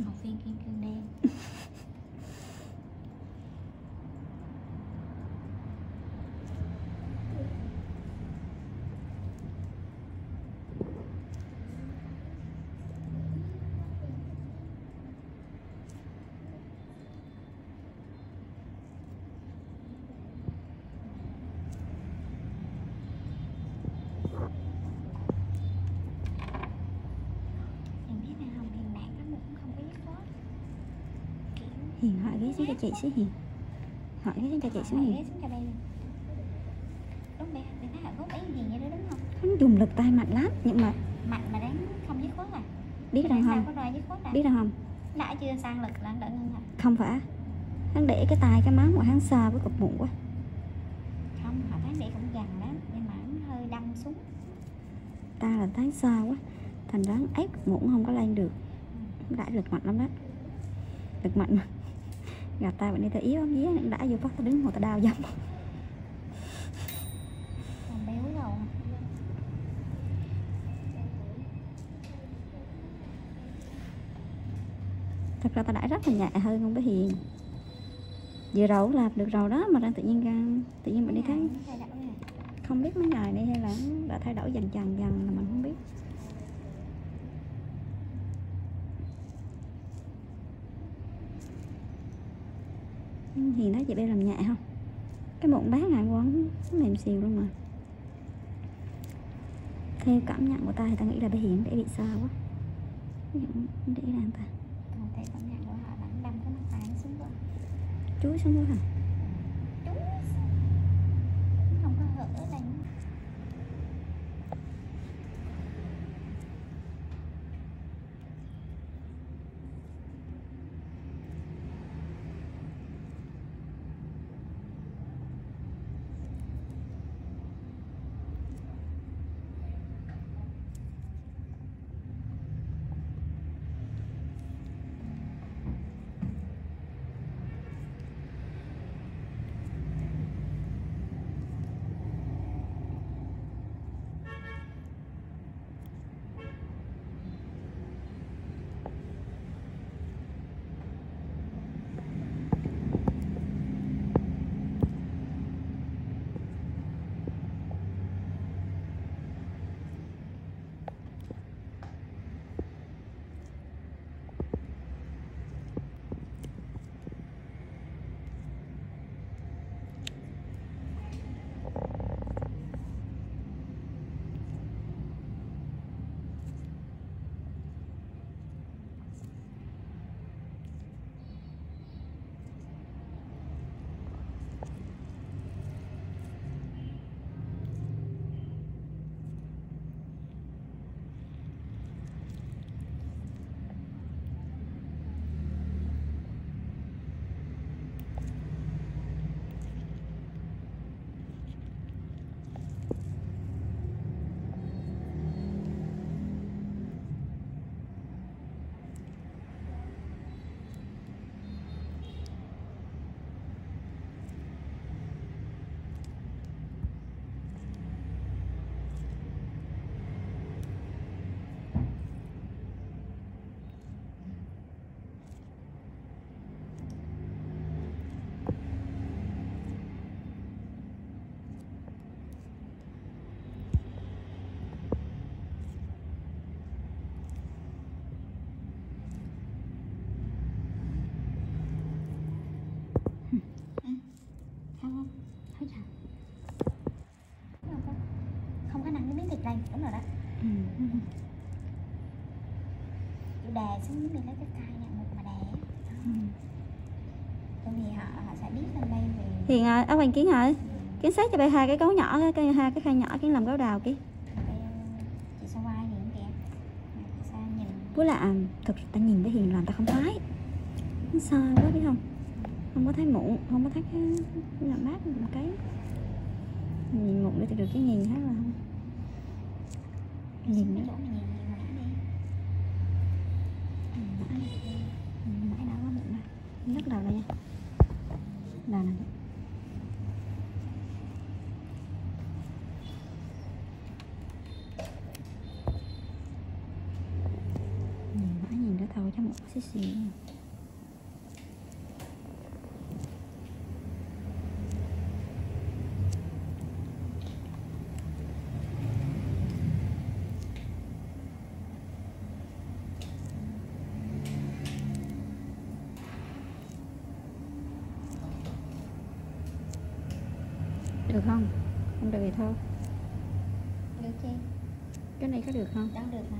Một viên kim cương đen. Hiền hỏi ghé xuống cho chị xíu Hiền. Hỏi ghé xuống cho chị xíu Hiền. Ghé xuống cho đây. Đúng bé thấy họ góp ý gì vậy đó đúng không? Hắn dùng lực tay mạnh lắm nhưng mà mạnh mà đánh không dứt khoát à? Biết đâu không? Có đòi dứt khoát à? Biết đâu không? Đã chưa sang lực là đỡ ngưng hả? Không phải. Hắn để cái tay cái má của hắn xa với cục mụn quá. Không, họ thấy để cũng gần lắm nhưng mà hắn hơi đâm xuống. Ta là thấy xa quá. Thành ra hắn ép cục mụn không có lên được. Đãi lực mạnh lắm đó. Lực mạnh mà. Gạt tay bạn đi ta yếu lắm dí, đã vô phát ta đứng ngồi ta đau dâm. Còn béo rồi. Thật ra ta đãi rất là nhẹ hơn không bé Hiền. Vừa rồi cũng làm được rồi đó mà đang tự nhiên bạn đi thấy không biết mấy ngày này hay là đã thay đổi dần dần là mình không biết. Hiền nói chị bé làm nhẹ không? Cái mụn bát ngày quấn mềm xìu luôn mà. Theo cảm nhận của ta thì ta nghĩ là bé Hiền để bị sao quá. Để làm ta. Còn thấy cảm nhận của họ vẫn đâm cái mắt tay xuống rồi. Chúi xuống quá hả? Không có hở ở đây. Không có nằm cái miếng thịt đây, đúng rồi đó. Kiểu đè xuống miếng mình lấy cái tay nhận một mà đè. Tại vì họ sẽ biết lên đây về. Hiền ơi, áo anh Kiến ơi, Kiến xét cho bé hai cái gấu nhỏ, hai cái khay nhỏ Kiến làm gấu đào kia. Chị sao vai nhìn kìa. Sao nhìn. Với là thực ta nhìn bé Hiền làm ta không thấy. Nó xa quá biết không? Không có thấy mụn, không có thấy cái làm mát một cái. Nhìn mụn để được cái nhìn hết là không. Nhìn nữa. Mãi đã có mụn này. Nhấc đầu này nha. Đầu này. Mãi nhìn đó thôi. dầu cho một xíu xíu. Được không? Không được thì thôi. Được chị. Cái này có được không? Đang được mà.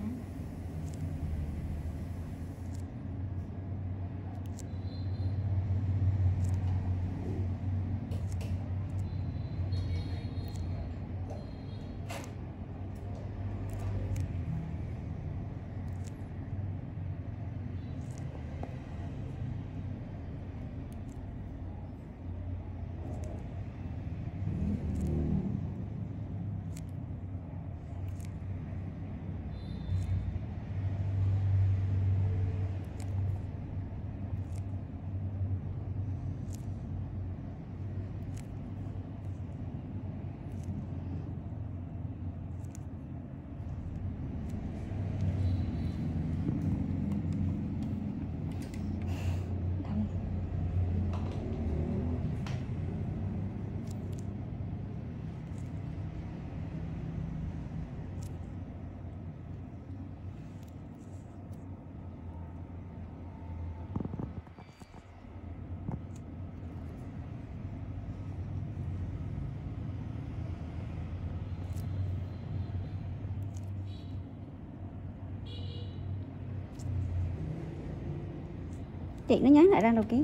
Chị nó nhắn lại ra đầu kia.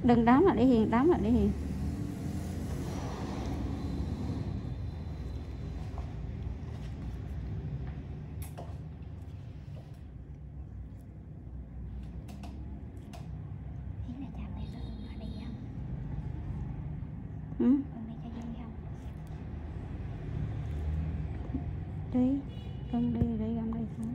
Đừng đóng lại đi Hiền, đóng lại đi Hiền. Ý là chạm này có đi không? Ừ? Con đi cho vui không? Đi, con đi thôi.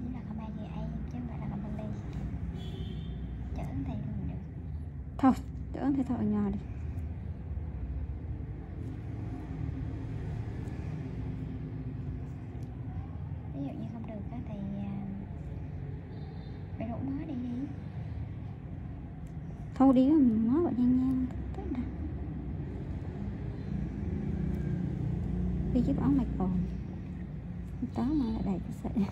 Nếu là không ai gì ai chứ không phải là con đi. Chở thì luôn được. Thôi, chở thì thôi ở nhà đi. Ví dụ như không được á thì phải rủ mới đi đi. Thôi đi mới bảo nhanh tới đã. Đi chiếc áo mạch còn đó mà lại đầy cái sợi.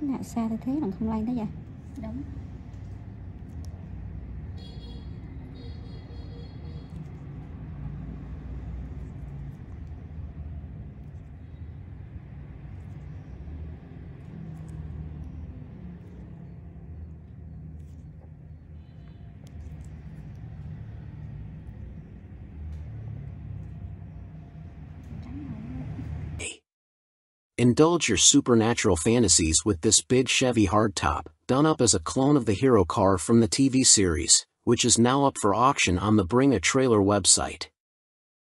Lại xa thế là không lay tới vậy. Đúng. Indulge your supernatural fantasies with this big Chevy hardtop, done up as a clone of the hero car from the TV series, which is now up for auction on the Bring a Trailer website.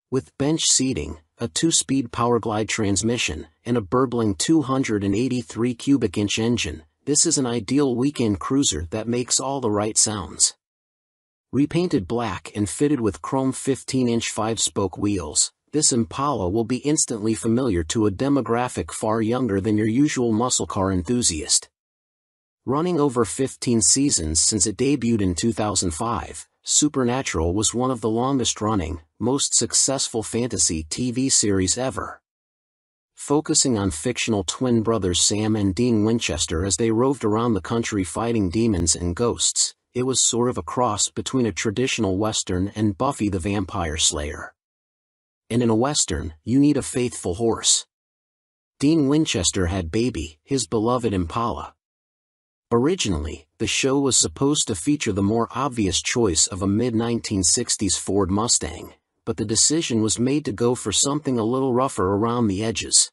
With bench seating, a 2-speed Powerglide transmission, and a burbling 283 cubic inch engine, this is an ideal weekend cruiser that makes all the right sounds. Repainted black and fitted with chrome 15-inch 5-spoke wheels, this Impala will be instantly familiar to a demographic far younger than your usual muscle car enthusiast. Running over 15 seasons since it debuted in 2005, Supernatural was one of the longest-running, most successful fantasy TV series ever. Focusing on fictional twin brothers Sam and Dean Winchester as they roved around the country fighting demons and ghosts, it was sort of a cross between a traditional Western and Buffy the Vampire Slayer. And in a Western, you need a faithful horse. Dean Winchester had Baby, his beloved Impala. Originally, the show was supposed to feature the more obvious choice of a mid-1960s Ford Mustang, but the decision was made to go for something a little rougher around the edges.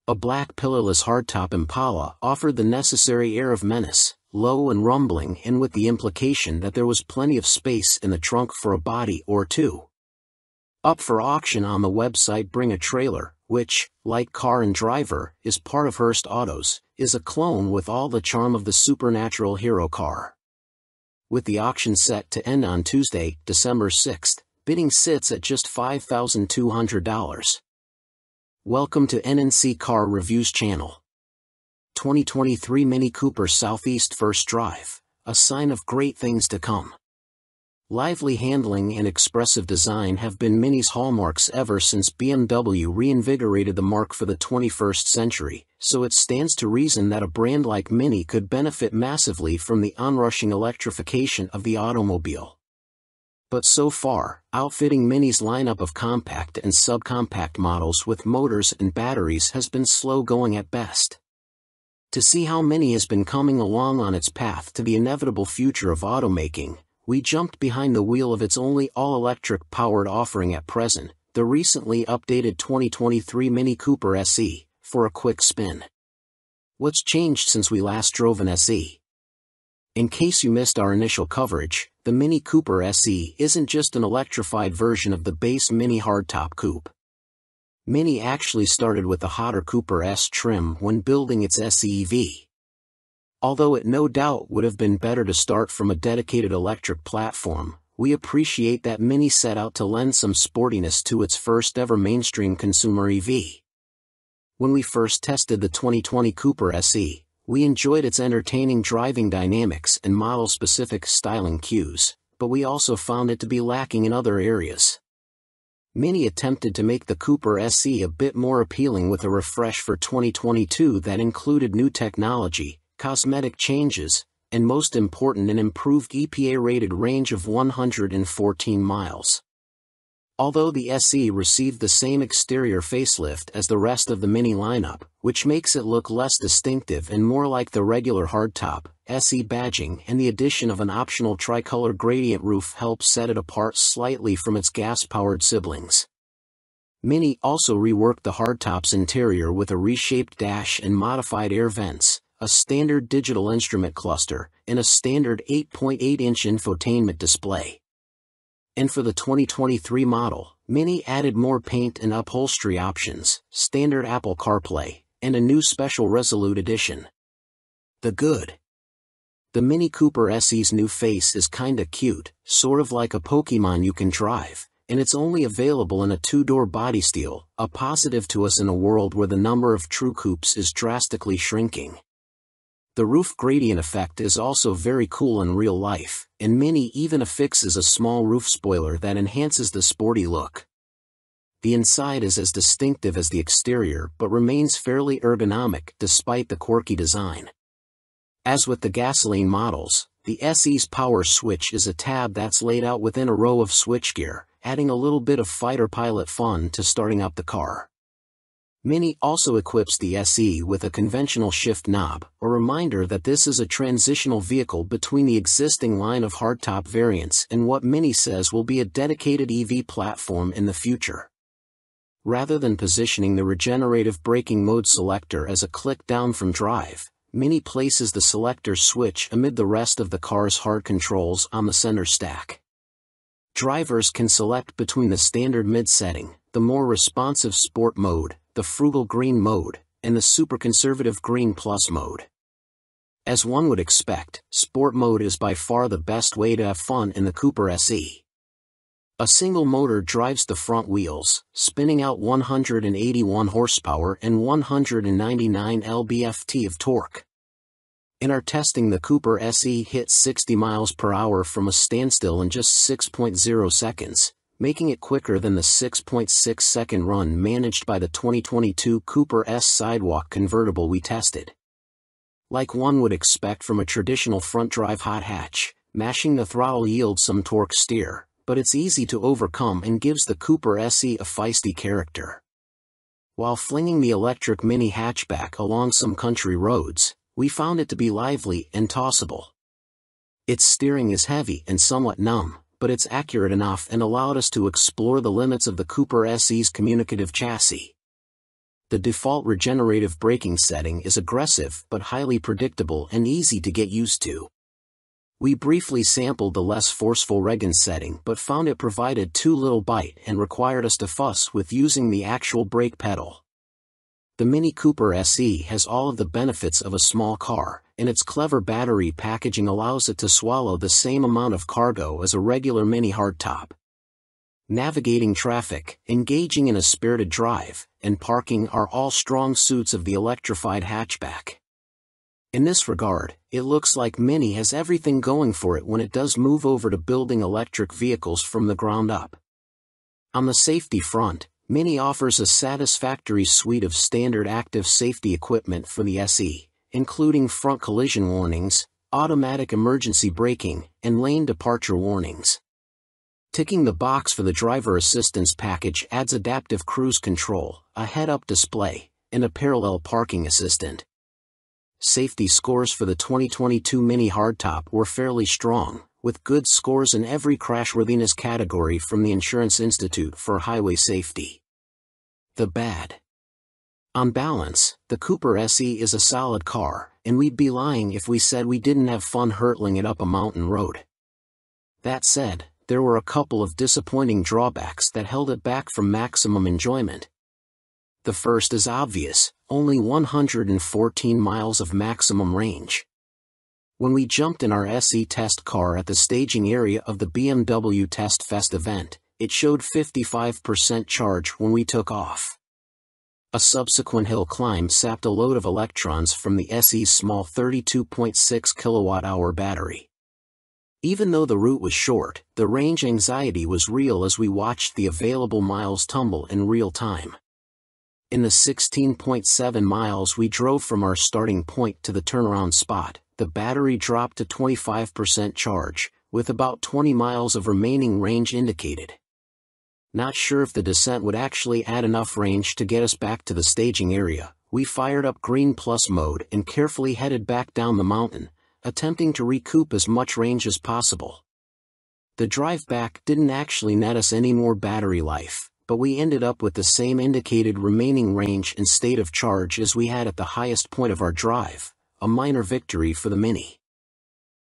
A black pillarless hardtop Impala offered the necessary air of menace, low and rumbling, and with the implication that there was plenty of space in the trunk for a body or two. Up for auction on the website Bring a Trailer, which, like Car and Driver, is part of Hearst Autos, is a clone with all the charm of the supernatural hero car. With the auction set to end on Tuesday, December 6th, bidding sits at just $5,200. Welcome to NNC Car Reviews channel. 2023 Mini Cooper Southeast First Drive, a sign of great things to come. Lively handling and expressive design have been Mini's hallmarks ever since BMW reinvigorated the marque for the 21st century, so it stands to reason that a brand like Mini could benefit massively from the onrushing electrification of the automobile. But so far, outfitting Mini's lineup of compact and subcompact models with motors and batteries has been slow going at best. To see how Mini has been coming along on its path to the inevitable future of automaking, we jumped behind the wheel of its only all-electric powered offering at present, the recently updated 2023 Mini Cooper SE, for a quick spin. What's changed since we last drove an SE? In case you missed our initial coverage, the Mini Cooper SE isn't just an electrified version of the base Mini hardtop coupe. Mini actually started with the hotter Cooper S trim when building its SE-EV. Although it no doubt would have been better to start from a dedicated electric platform, we appreciate that Mini set out to lend some sportiness to its first ever mainstream consumer EV. When we first tested the 2020 Cooper SE, we enjoyed its entertaining driving dynamics and model-specific styling cues, but we also found it to be lacking in other areas. Mini attempted to make the Cooper SE a bit more appealing with a refresh for 2022 that included new technology, cosmetic changes, and most important, an improved EPA-rated range of 114 miles. Although the SE received the same exterior facelift as the rest of the Mini lineup, which makes it look less distinctive and more like the regular hardtop, SE badging and the addition of an optional tricolor gradient roof helps set it apart slightly from its gas-powered siblings. Mini also reworked the hardtop's interior with a reshaped dash and modified air vents, a standard digital instrument cluster, and a standard 8.8-inch infotainment display. And for the 2023 model, Mini added more paint and upholstery options, standard Apple CarPlay, and a new special Resolute edition. The good. The Mini Cooper SE's new face is kinda cute, sort of like a Pokemon you can drive, and it's only available in a 2-door body steel, a positive to us in a world where the number of true coupes is drastically shrinking. The roof gradient effect is also very cool in real life, and Mini even affixes a small roof spoiler that enhances the sporty look. The inside is as distinctive as the exterior but remains fairly ergonomic despite the quirky design. As with the gasoline models, the SE's power switch is a tab that's laid out within a row of switchgear, adding a little bit of fighter pilot fun to starting up the car. Mini also equips the SE with a conventional shift knob, a reminder that this is a transitional vehicle between the existing line of hardtop variants and what Mini says will be a dedicated EV platform in the future. Rather than positioning the regenerative braking mode selector as a click down from drive, Mini places the selector switch amid the rest of the car's hard controls on the center stack. Drivers can select between the standard mid setting, the more responsive sport mode, the frugal green mode, and the super conservative green plus mode. As one would expect, sport mode is by far the best way to have fun in the Cooper SE. A single motor drives the front wheels, spinning out 181 horsepower and 199 lb-ft of torque. In our testing, the Cooper SE hit 60 miles per hour from a standstill in just 6.0 seconds, making it quicker than the 6.6 second run managed by the 2022 Cooper S Sidewalk convertible we tested. Like one would expect from a traditional front-drive hot hatch, mashing the throttle yields some torque steer, but it's easy to overcome and gives the Cooper SE a feisty character. While flinging the electric mini hatchback along some country roads, we found it to be lively and tossable. Its steering is heavy and somewhat numb, but it's accurate enough and allowed us to explore the limits of the Cooper SE's communicative chassis. The default regenerative braking setting is aggressive but highly predictable and easy to get used to. We briefly sampled the less forceful Regen setting but found it provided too little bite and required us to fuss with using the actual brake pedal. The Mini Cooper SE has all of the benefits of a small car, and its clever battery packaging allows it to swallow the same amount of cargo as a regular mini hardtop. Navigating traffic, engaging in a spirited drive, and parking are all strong suits of the electrified hatchback. In this regard, it looks like Mini has everything going for it when it does move over to building electric vehicles from the ground up. On the safety front, Mini offers a satisfactory suite of standard active safety equipment for the SE, including front collision warnings, automatic emergency braking, and lane departure warnings. Ticking the box for the driver assistance package adds adaptive cruise control, a head-up display, and a parallel parking assistant. Safety scores for the 2022 Mini Hardtop were fairly strong, with good scores in every crashworthiness category from the Insurance Institute for Highway Safety. The bad. On balance, the Cooper SE is a solid car, and we'd be lying if we said we didn't have fun hurtling it up a mountain road. That said, there were a couple of disappointing drawbacks that held it back from maximum enjoyment. The first is obvious, only 114 miles of maximum range. When we jumped in our SE test car at the staging area of the BMW Test Fest event, it showed 55% charge when we took off. A subsequent hill climb sapped a load of electrons from the SE's small 32.6 kWh battery. Even though the route was short, the range anxiety was real as we watched the available miles tumble in real time. In the 16.7 miles we drove from our starting point to the turnaround spot, the battery dropped to 25% charge, with about 20 miles of remaining range indicated. Not sure if the descent would actually add enough range to get us back to the staging area, we fired up Green Plus mode and carefully headed back down the mountain, attempting to recoup as much range as possible. The drive back didn't actually net us any more battery life, but we ended up with the same indicated remaining range and state of charge as we had at the highest point of our drive, a minor victory for the Mini.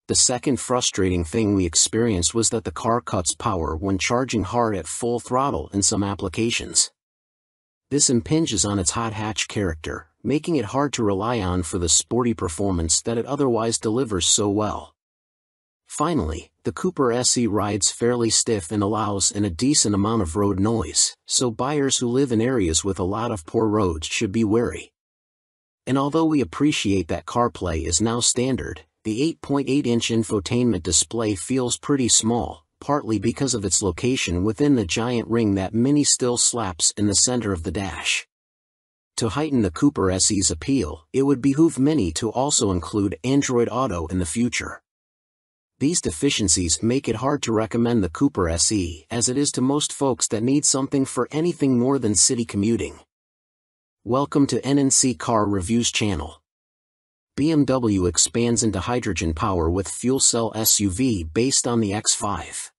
The second frustrating thing we experienced was that the car cuts power when charging hard at full throttle in some applications. This impinges on its hot hatch character, making it hard to rely on for the sporty performance that it otherwise delivers so well. Finally, the Cooper SE rides fairly stiff and allows in a decent amount of road noise, so buyers who live in areas with a lot of poor roads should be wary. And although we appreciate that CarPlay is now standard, the 8.8-inch infotainment display feels pretty small, partly because of its location within the giant ring that Mini still slaps in the center of the dash. To heighten the Cooper SE's appeal, it would behoove Mini to also include Android Auto in the future. These deficiencies make it hard to recommend the Cooper SE as it is to most folks that need something for anything more than city commuting. Welcome to NNC Car Reviews channel. BMW expands into hydrogen power with fuel cell SUV based on the X5.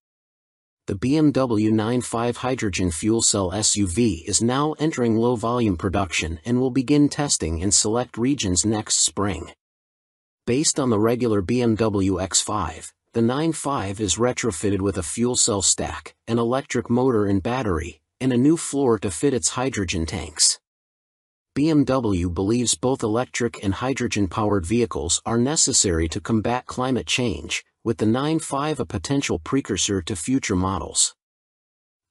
The BMW 9.5 hydrogen fuel cell SUV is now entering low-volume production and will begin testing in select regions next spring. Based on the regular BMW X5, the 9.5 is retrofitted with a fuel cell stack, an electric motor and battery, and a new floor to fit its hydrogen tanks. BMW believes both electric and hydrogen-powered vehicles are necessary to combat climate change, with the 9.5 a potential precursor to future models.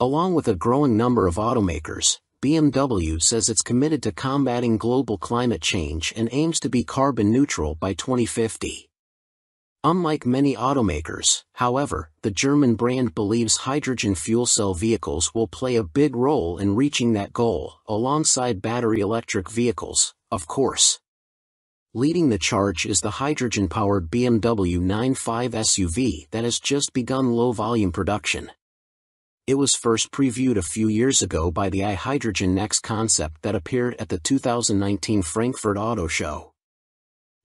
Along with a growing number of automakers, BMW says it's committed to combating global climate change and aims to be carbon neutral by 2050. Unlike many automakers, however, the German brand believes hydrogen fuel cell vehicles will play a big role in reaching that goal, alongside battery electric vehicles, of course. Leading the charge is the hydrogen-powered BMW 9.5 SUV that has just begun low-volume production. It was first previewed a few years ago by the iHydrogen Next concept that appeared at the 2019 Frankfurt Auto Show.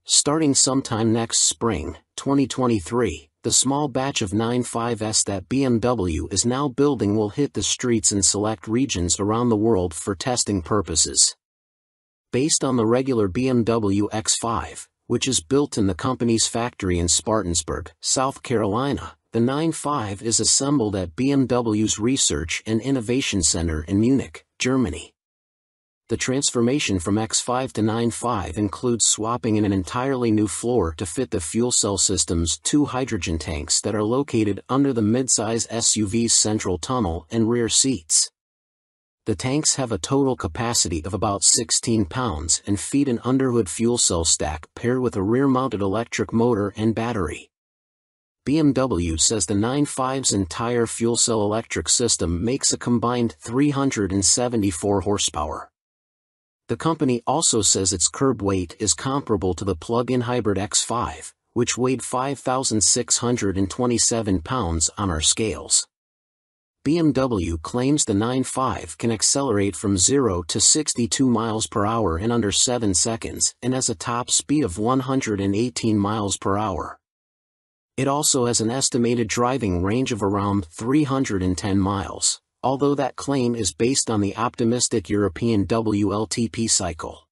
Starting sometime next spring, 2023, the small batch of 9.5s that BMW is now building will hit the streets in select regions around the world for testing purposes. Based on the regular BMW X5, which is built in the company's factory in Spartanburg, South Carolina, the 9.5 is assembled at BMW's Research and Innovation Center in Munich, Germany. The transformation from X5 to 9.5 includes swapping in an entirely new floor to fit the fuel cell system's two hydrogen tanks that are located under the midsize SUV's central tunnel and rear seats. The tanks have a total capacity of about 16 pounds and feed an underhood fuel cell stack paired with a rear-mounted electric motor and battery. BMW says the 9.5's entire fuel cell electric system makes a combined 374 horsepower. The company also says its curb weight is comparable to the plug-in hybrid X5, which weighed 5,627 pounds on our scales. BMW claims the 9.5 can accelerate from 0 to 62 miles per hour in under 7 seconds and has a top speed of 118 miles per hour. It also has an estimated driving range of around 310 miles, although that claim is based on the optimistic European WLTP cycle.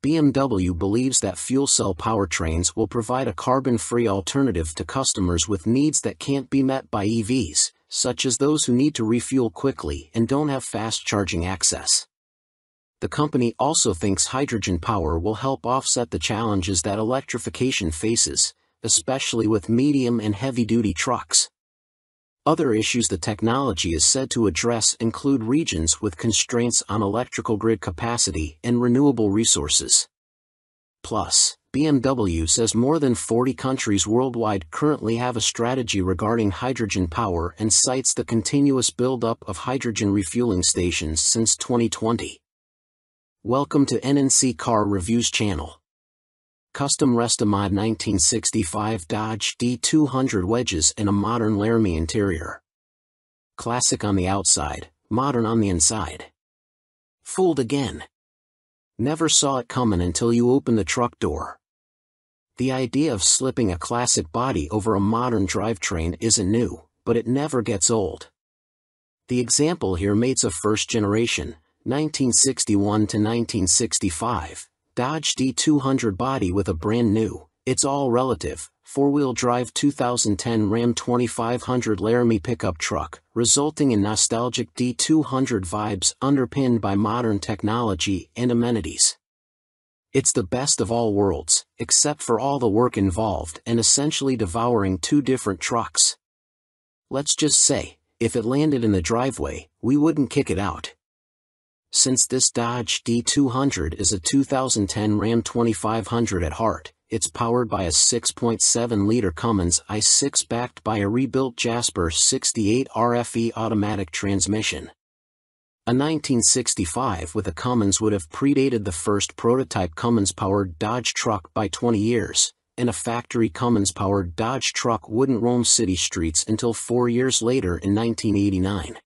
BMW believes that fuel cell powertrains will provide a carbon-free alternative to customers with needs that can't be met by EVs, such as those who need to refuel quickly and don't have fast charging access. The company also thinks hydrogen power will help offset the challenges that electrification faces, especially with medium and heavy-duty trucks. Other issues the technology is said to address include regions with constraints on electrical grid capacity and renewable resources. Plus, BMW says more than 40 countries worldwide currently have a strategy regarding hydrogen power and cites the continuous build-up of hydrogen refueling stations since 2020. Welcome to NNC Car Reviews channel. Custom Restomod 1965 Dodge D200 wedges in a modern Laramie interior. Classic on the outside, modern on the inside. Fooled again. Never saw it coming until you open the truck door. The idea of slipping a classic body over a modern drivetrain isn't new, but it never gets old. The example here mates a first-generation, 1961 to 1965, Dodge D200 body with a brand-new, it's all relative, four-wheel drive 2010 Ram 2500 Laramie pickup truck, resulting in nostalgic D200 vibes underpinned by modern technology and amenities. It's the best of all worlds, except for all the work involved and essentially devouring two different trucks. Let's just say, if it landed in the driveway, we wouldn't kick it out. Since this Dodge D200 is a 2010 Ram 2500 at heart, it's powered by a 6.7-liter Cummins i6 backed by a rebuilt Jasper 68 RFE automatic transmission. A 1965 with a Cummins would have predated the first prototype Cummins-powered Dodge truck by 20 years, and a factory Cummins-powered Dodge truck wouldn't roam city streets until 4 years later in 1989.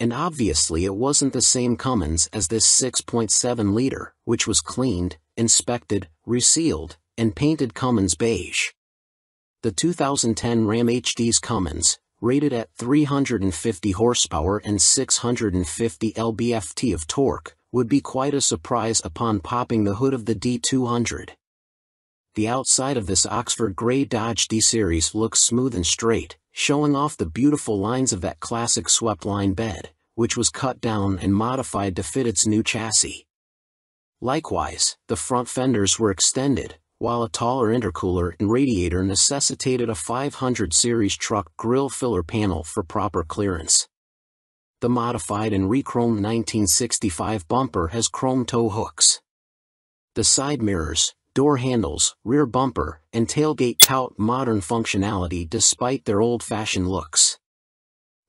And obviously it wasn't the same Cummins as this 6.7-liter, which was cleaned, inspected, resealed, and painted Cummins beige. The 2010 Ram HD's Cummins, rated at 350 horsepower and 650 lb-ft of torque, would be quite a surprise upon popping the hood of the D200. The outside of this Oxford Grey Dodge D-Series looks smooth and straight, showing off the beautiful lines of that classic swept-line bed, which was cut down and modified to fit its new chassis. Likewise, the front fenders were extended, while a taller intercooler and radiator necessitated a 500 series truck grille filler panel for proper clearance. The modified and re-chromed 1965 bumper has chrome tow hooks. The side mirrors, door handles, rear bumper, and tailgate tout modern functionality despite their old-fashioned looks.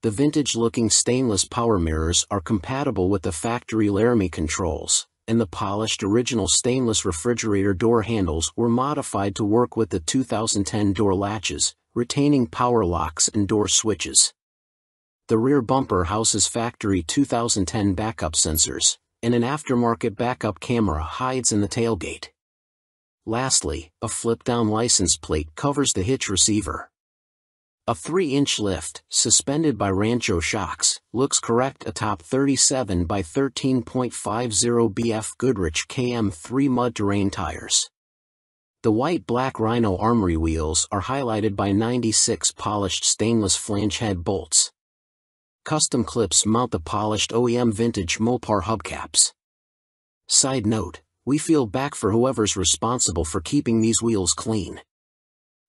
The vintage-looking stainless power mirrors are compatible with the factory Laramie controls, and the polished original stainless refrigerator door handles were modified to work with the 2010 door latches, retaining power locks and door switches. The rear bumper houses factory 2010 backup sensors, and an aftermarket backup camera hides in the tailgate. Lastly, a flip-down license plate covers the hitch receiver. A 3-inch lift, suspended by Rancho shocks, looks correct atop 37 by 13.50 BF Goodrich KM3 mud terrain tires. The white-black Rhino Armory wheels are highlighted by 96 polished stainless flange head bolts. Custom clips mount the polished OEM vintage Mopar hubcaps. Side note, we feel back for whoever's responsible for keeping these wheels clean.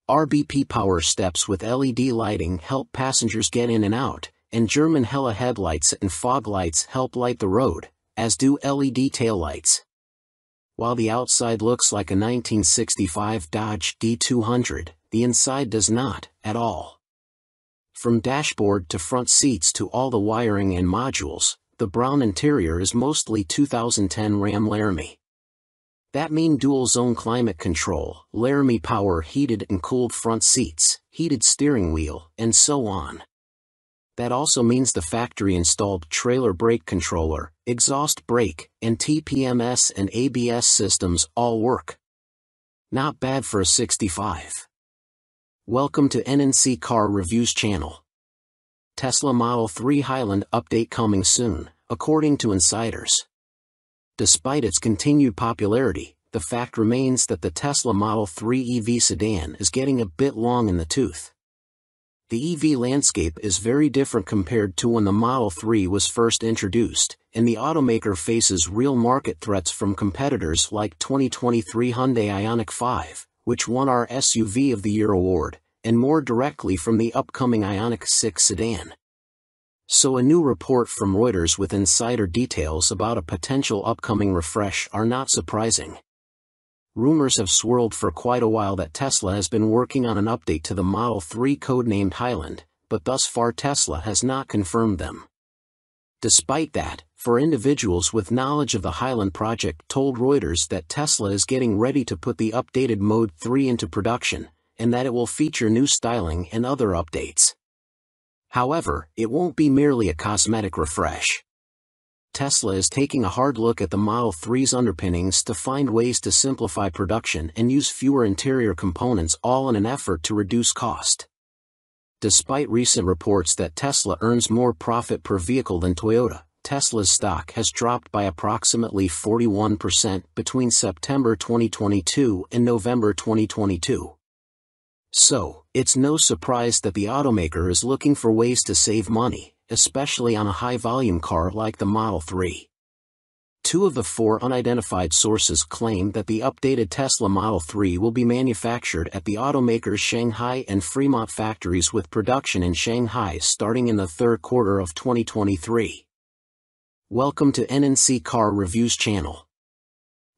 RBP power steps with LED lighting help passengers get in and out, and German Hella headlights and fog lights help light the road, as do LED taillights. While the outside looks like a 1965 Dodge D200, the inside does not, at all. From dashboard to front seats to all the wiring and modules, the brown interior is mostly 2010 Ram Laramie. That means dual-zone climate control, Laramie power heated and cooled front seats, heated steering wheel, and so on. That also means the factory-installed trailer brake controller, exhaust brake, and TPMS and ABS systems all work. Not bad for a 65. Welcome to NNC Car Reviews channel. Tesla Model 3 Highland update coming soon, according to insiders. Despite its continued popularity, the fact remains that the Tesla Model 3 EV sedan is getting a bit long in the tooth. The EV landscape is very different compared to when the Model 3 was first introduced, and the automaker faces real market threats from competitors like 2023 Hyundai Ioniq 5, which won our SUV of the Year award, and more directly from the upcoming Ioniq 6 sedan. So a new report from Reuters with insider details about a potential upcoming refresh are not surprising. Rumors have swirled for quite a while that Tesla has been working on an update to the Model 3 codenamed Highland, but thus far Tesla has not confirmed them. Despite that, for individuals with knowledge of the Highland project told Reuters that Tesla is getting ready to put the updated Mode 3 into production, and that it will feature new styling and other updates. However, it won't be merely a cosmetic refresh. Tesla is taking a hard look at the Model 3's underpinnings to find ways to simplify production and use fewer interior components, all in an effort to reduce cost. Despite recent reports that Tesla earns more profit per vehicle than Toyota, Tesla's stock has dropped by approximately 41% between September 2022 and November 2022. So, it's no surprise that the automaker is looking for ways to save money, especially on a high-volume car like the Model 3. 2 of the 4 unidentified sources claim that the updated Tesla Model 3 will be manufactured at the automaker's Shanghai and Fremont factories, with production in Shanghai starting in the third quarter of 2023. Welcome to NNC Car Reviews channel.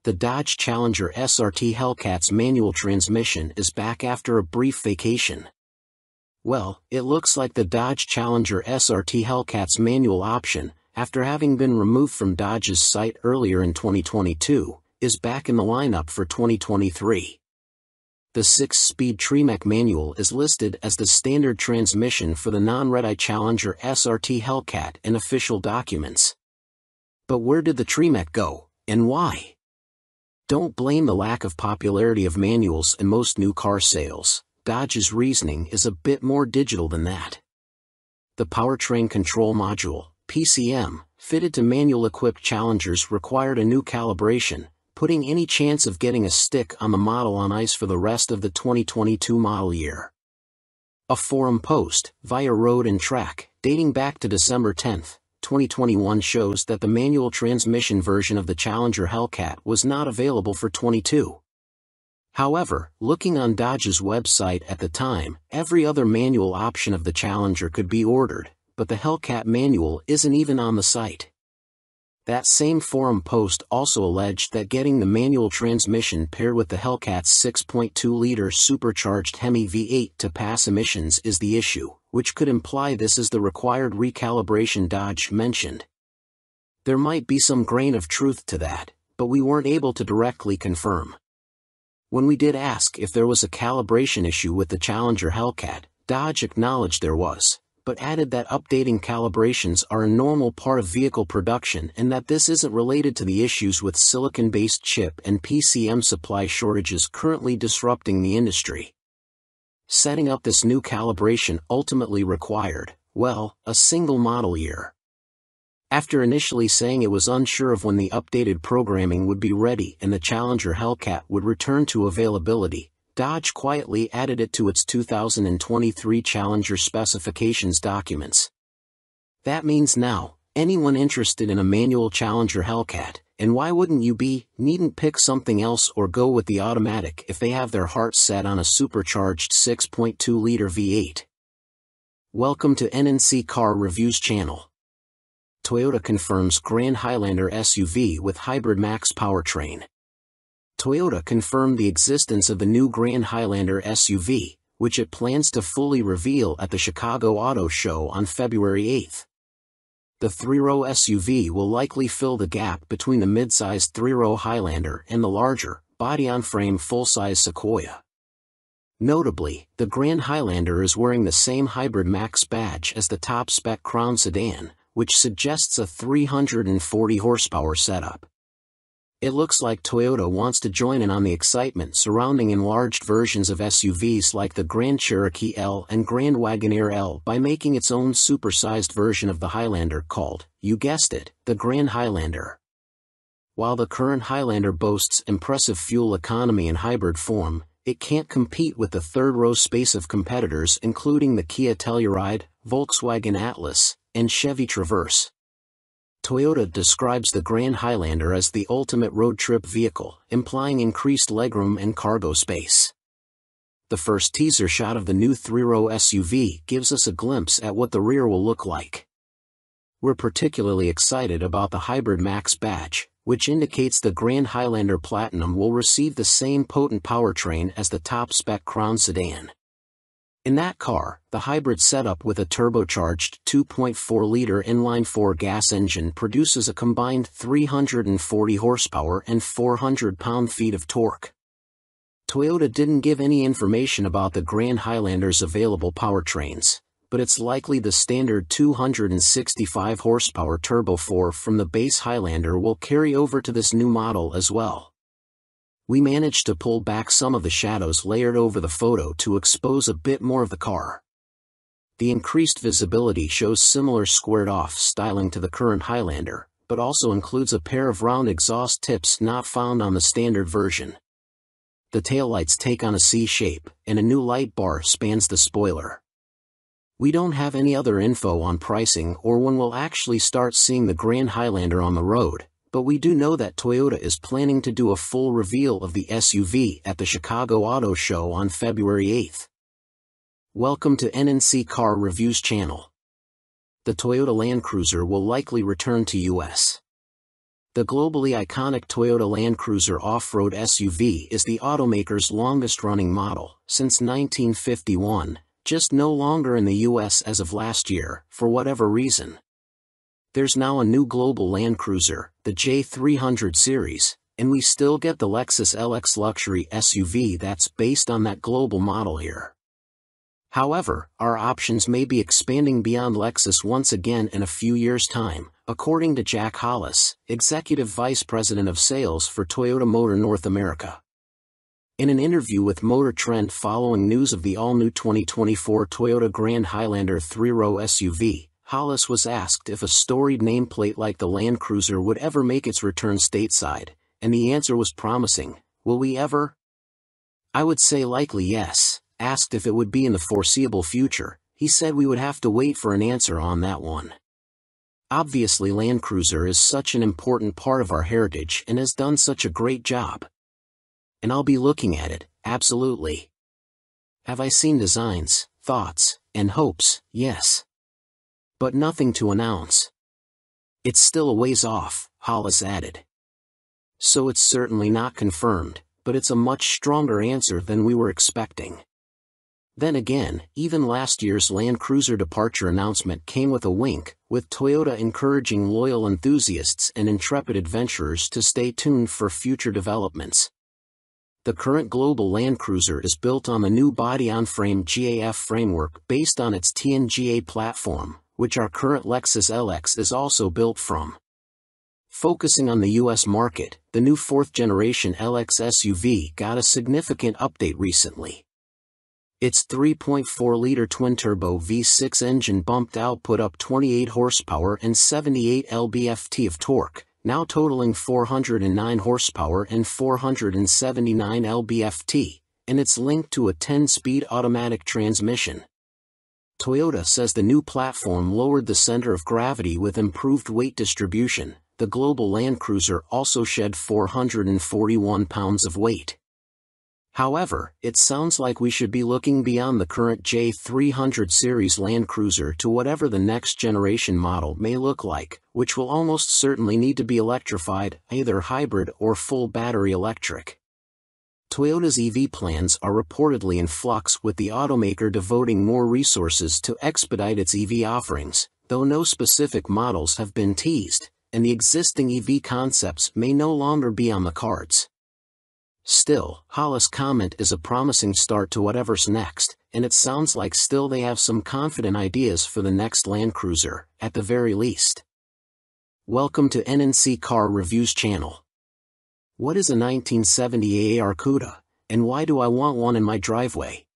The Dodge Challenger SRT Hellcat's manual transmission is back after a brief vacation. Well, it looks like the Dodge Challenger SRT Hellcat's manual option, after having been removed from Dodge's site earlier in 2022, is back in the lineup for 2023. The 6-speed Tremec manual is listed as the standard transmission for the non-red-eye Challenger SRT Hellcat in official documents. But where did the Tremec go, and why? Don't blame the lack of popularity of manuals in most new car sales. Dodge's reasoning is a bit more digital than that. The Powertrain Control Module, PCM, fitted to manual-equipped Challengers required a new calibration, putting any chance of getting a stick on the model on ice for the rest of the 2022 model year. A forum post, via Road and Track, dating back to December 10, 2021 shows that the manual transmission version of the Challenger Hellcat was not available for 22. However, looking on Dodge's website at the time, every other manual option of the Challenger could be ordered, but the Hellcat manual isn't even on the site. That same forum post also alleged that getting the manual transmission paired with the Hellcat's 6.2-liter supercharged Hemi V8 to pass emissions is the issue, which could imply this is the required recalibration Dodge mentioned. There might be some grain of truth to that, but we weren't able to directly confirm. When we did ask if there was a calibration issue with the Challenger Hellcat, Dodge acknowledged there was, but added that updating calibrations are a normal part of vehicle production and that this isn't related to the issues with silicon-based chip and PCM supply shortages currently disrupting the industry. Setting up this new calibration ultimately required, well, a single model year. After initially saying it was unsure of when the updated programming would be ready and the Challenger Hellcat would return to availability, Dodge quietly added it to its 2023 Challenger specifications documents. That means now, anyone interested in a manual Challenger Hellcat, and why wouldn't you be, needn't pick something else or go with the automatic if they have their hearts set on a supercharged 6.2-liter V8. Welcome to NNC Car Reviews channel. Toyota confirms Grand Highlander SUV with hybrid max powertrain. Toyota confirmed the existence of the new Grand Highlander SUV, which it plans to fully reveal at the Chicago Auto Show on February 8. The three-row SUV will likely fill the gap between the mid-sized three-row Highlander and the larger, body-on-frame full-size Sequoia. Notably, the Grand Highlander is wearing the same Hybrid Max badge as the top-spec Crown sedan, which suggests a 340 horsepower setup. It looks like Toyota wants to join in on the excitement surrounding enlarged versions of SUVs like the Grand Cherokee L and Grand Wagoneer L by making its own supersized version of the Highlander called, you guessed it, the Grand Highlander. While the current Highlander boasts impressive fuel economy in hybrid form, it can't compete with the third-row space of competitors including the Kia Telluride, Volkswagen Atlas, and Chevy Traverse. Toyota describes the Grand Highlander as the ultimate road trip vehicle, implying increased legroom and cargo space. The first teaser shot of the new three-row SUV gives us a glimpse at what the rear will look like. We're particularly excited about the Hybrid Max badge, which indicates the Grand Highlander Platinum will receive the same potent powertrain as the top-spec Crown sedan. In that car, the hybrid setup with a turbocharged 2.4-liter inline-4 gas engine produces a combined 340 horsepower and 400 pound-feet of torque. Toyota didn't give any information about the Grand Highlander's available powertrains, but it's likely the standard 265 horsepower Turbo 4 from the base Highlander will carry over to this new model as well. We managed to pull back some of the shadows layered over the photo to expose a bit more of the car. The increased visibility shows similar squared-off styling to the current Highlander, but also includes a pair of round exhaust tips not found on the standard version. The taillights take on a C shape, and a new light bar spans the spoiler. We don't have any other info on pricing or when we'll actually start seeing the Grand Highlander on the road, but we do know that Toyota is planning to do a full reveal of the SUV at the Chicago Auto Show on February 8. Welcome to NNC Car Reviews channel. The Toyota Land Cruiser will likely return to US. The globally iconic Toyota Land Cruiser off-road SUV is the automaker's longest-running model, since 1951, just no longer in the US as of last year, for whatever reason. There's now a new global Land Cruiser, the J300 series, and we still get the Lexus LX luxury SUV that's based on that global model here. However, our options may be expanding beyond Lexus once again in a few years' time, according to Jack Hollis, Executive Vice President of Sales for Toyota Motor North America. In an interview with Motor Trend following news of the all-new 2024 Toyota Grand Highlander 3-row SUV, Hollis was asked if a storied nameplate like the Land Cruiser would ever make its return stateside, and the answer was promising. Will we ever? I would say likely yes. Asked if it would be in the foreseeable future, he said we would have to wait for an answer on that one. Obviously Land Cruiser is such an important part of our heritage and has done such a great job. And I'll be looking at it, absolutely. Have I seen designs, thoughts, and hopes? Yes. But nothing to announce. It's still a ways off, Hollis added. So it's certainly not confirmed, but it's a much stronger answer than we were expecting. Then again, even last year's Land Cruiser departure announcement came with a wink, with Toyota encouraging loyal enthusiasts and intrepid adventurers to stay tuned for future developments. The current global Land Cruiser is built on the new body-on-frame GAF framework based on its TNGA platform, which our current Lexus LX is also built from. Focusing on the US market, the new 4th-generation LX SUV got a significant update recently. Its 3.4-liter twin-turbo V6 engine bumped output up 28 horsepower and 78 lb-ft of torque, now totaling 409 horsepower and 479 lb-ft, and it's linked to a 10-speed automatic transmission. Toyota says the new platform lowered the center of gravity with improved weight distribution. The global Land Cruiser also shed 441 pounds of weight. However, it sounds like we should be looking beyond the current J300 series Land Cruiser to whatever the next generation model may look like, which will almost certainly need to be electrified, either hybrid or full battery electric. Toyota's EV plans are reportedly in flux, with the automaker devoting more resources to expedite its EV offerings, though no specific models have been teased, and the existing EV concepts may no longer be on the cards. Still, Hollis' comment is a promising start to whatever's next, and it sounds like still they have some confident ideas for the next Land Cruiser, at the very least. Welcome to NNC Car Reviews channel. What is a 1970 AAR CUDA, and why do I want one in my driveway?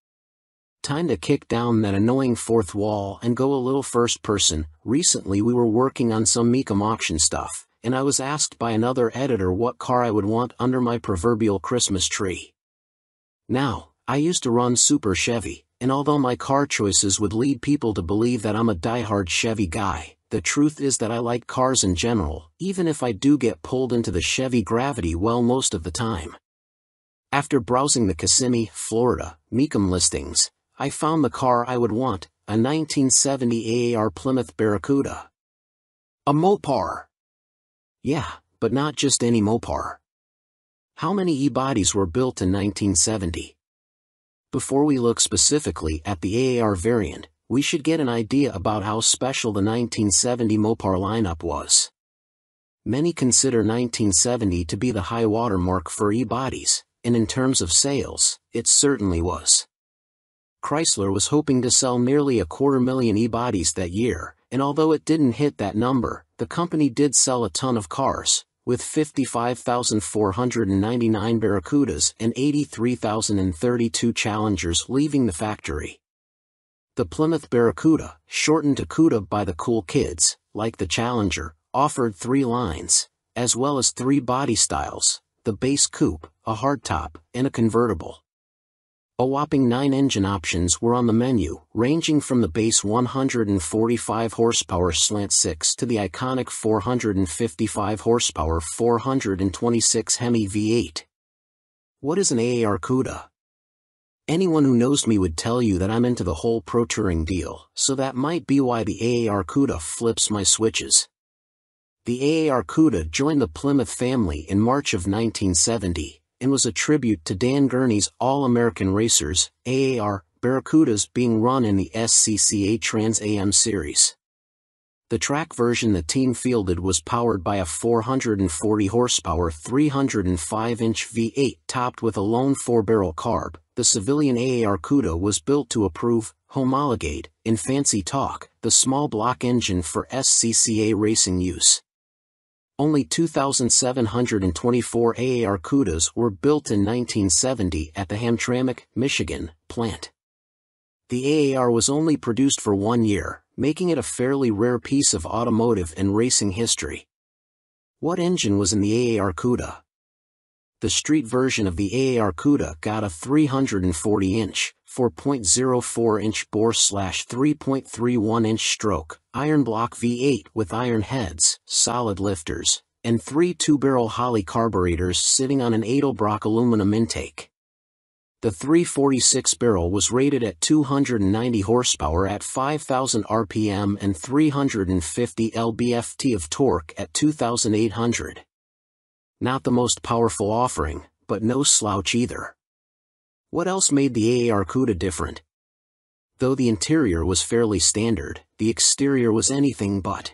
Time to kick down that annoying fourth wall and go a little first person. Recently we were working on some Mecum auction stuff, and I was asked by another editor what car I would want under my proverbial Christmas tree. Now, I used to run Super Chevy, and although my car choices would lead people to believe that I'm a diehard Chevy guy, the truth is that I like cars in general, even if I do get pulled into the Chevy Gravity well most of the time. After browsing the Kissimmee, Florida, Mecum listings, I found the car I would want, a 1970 AAR Plymouth Barracuda. A Mopar. Yeah, but not just any Mopar. How many e-bodies were built in 1970? Before we look specifically at the AAR variant, we should get an idea about how special the 1970 Mopar lineup was. Many consider 1970 to be the high water mark for e-bodies, and in terms of sales, it certainly was. Chrysler was hoping to sell nearly 250,000 e-bodies that year, and although it didn't hit that number, the company did sell a ton of cars, with 55,499 Barracudas and 83,032 Challengers leaving the factory. The Plymouth Barracuda, shortened to CUDA by the cool kids, like the Challenger, offered 3 lines, as well as 3 body styles: the base coupe, a hardtop, and a convertible. A whopping 9 engine options were on the menu, ranging from the base 145 horsepower slant-6 to the iconic 455 horsepower 426 Hemi V8. What is an AAR CUDA? Anyone who knows me would tell you that I'm into the whole pro touring deal, so that might be why the AAR CUDA flips my switches. The AAR CUDA joined the Plymouth family in March of 1970, and was a tribute to Dan Gurney's All-American Racers, AAR, Barracudas being run in the SCCA Trans Am series. The track version the team fielded was powered by a 440 horsepower 305-inch V8 topped with a lone 4-barrel carb. The civilian AAR CUDA was built to approve, homologate, in fancy talk, the small block engine for SCCA racing use. Only 2,724 AAR CUDAs were built in 1970 at the Hamtramck, Michigan, plant. The AAR was only produced for 1 year, making it a fairly rare piece of automotive and racing history. What engine was in the AAR CUDA? The street version of the AAR CUDA got a 340-inch, 4.04-inch bore/3.31-inch stroke, iron block V8 with iron heads, solid lifters, and 3 two-barrel Holley carburetors sitting on an Edelbrock aluminum intake. The 346 barrel was rated at 290 horsepower at 5,000 RPM and 350 lb-ft of torque at 2,800. Not the most powerful offering, but no slouch either. What else made the AAR CUDA different? Though the interior was fairly standard, the exterior was anything but.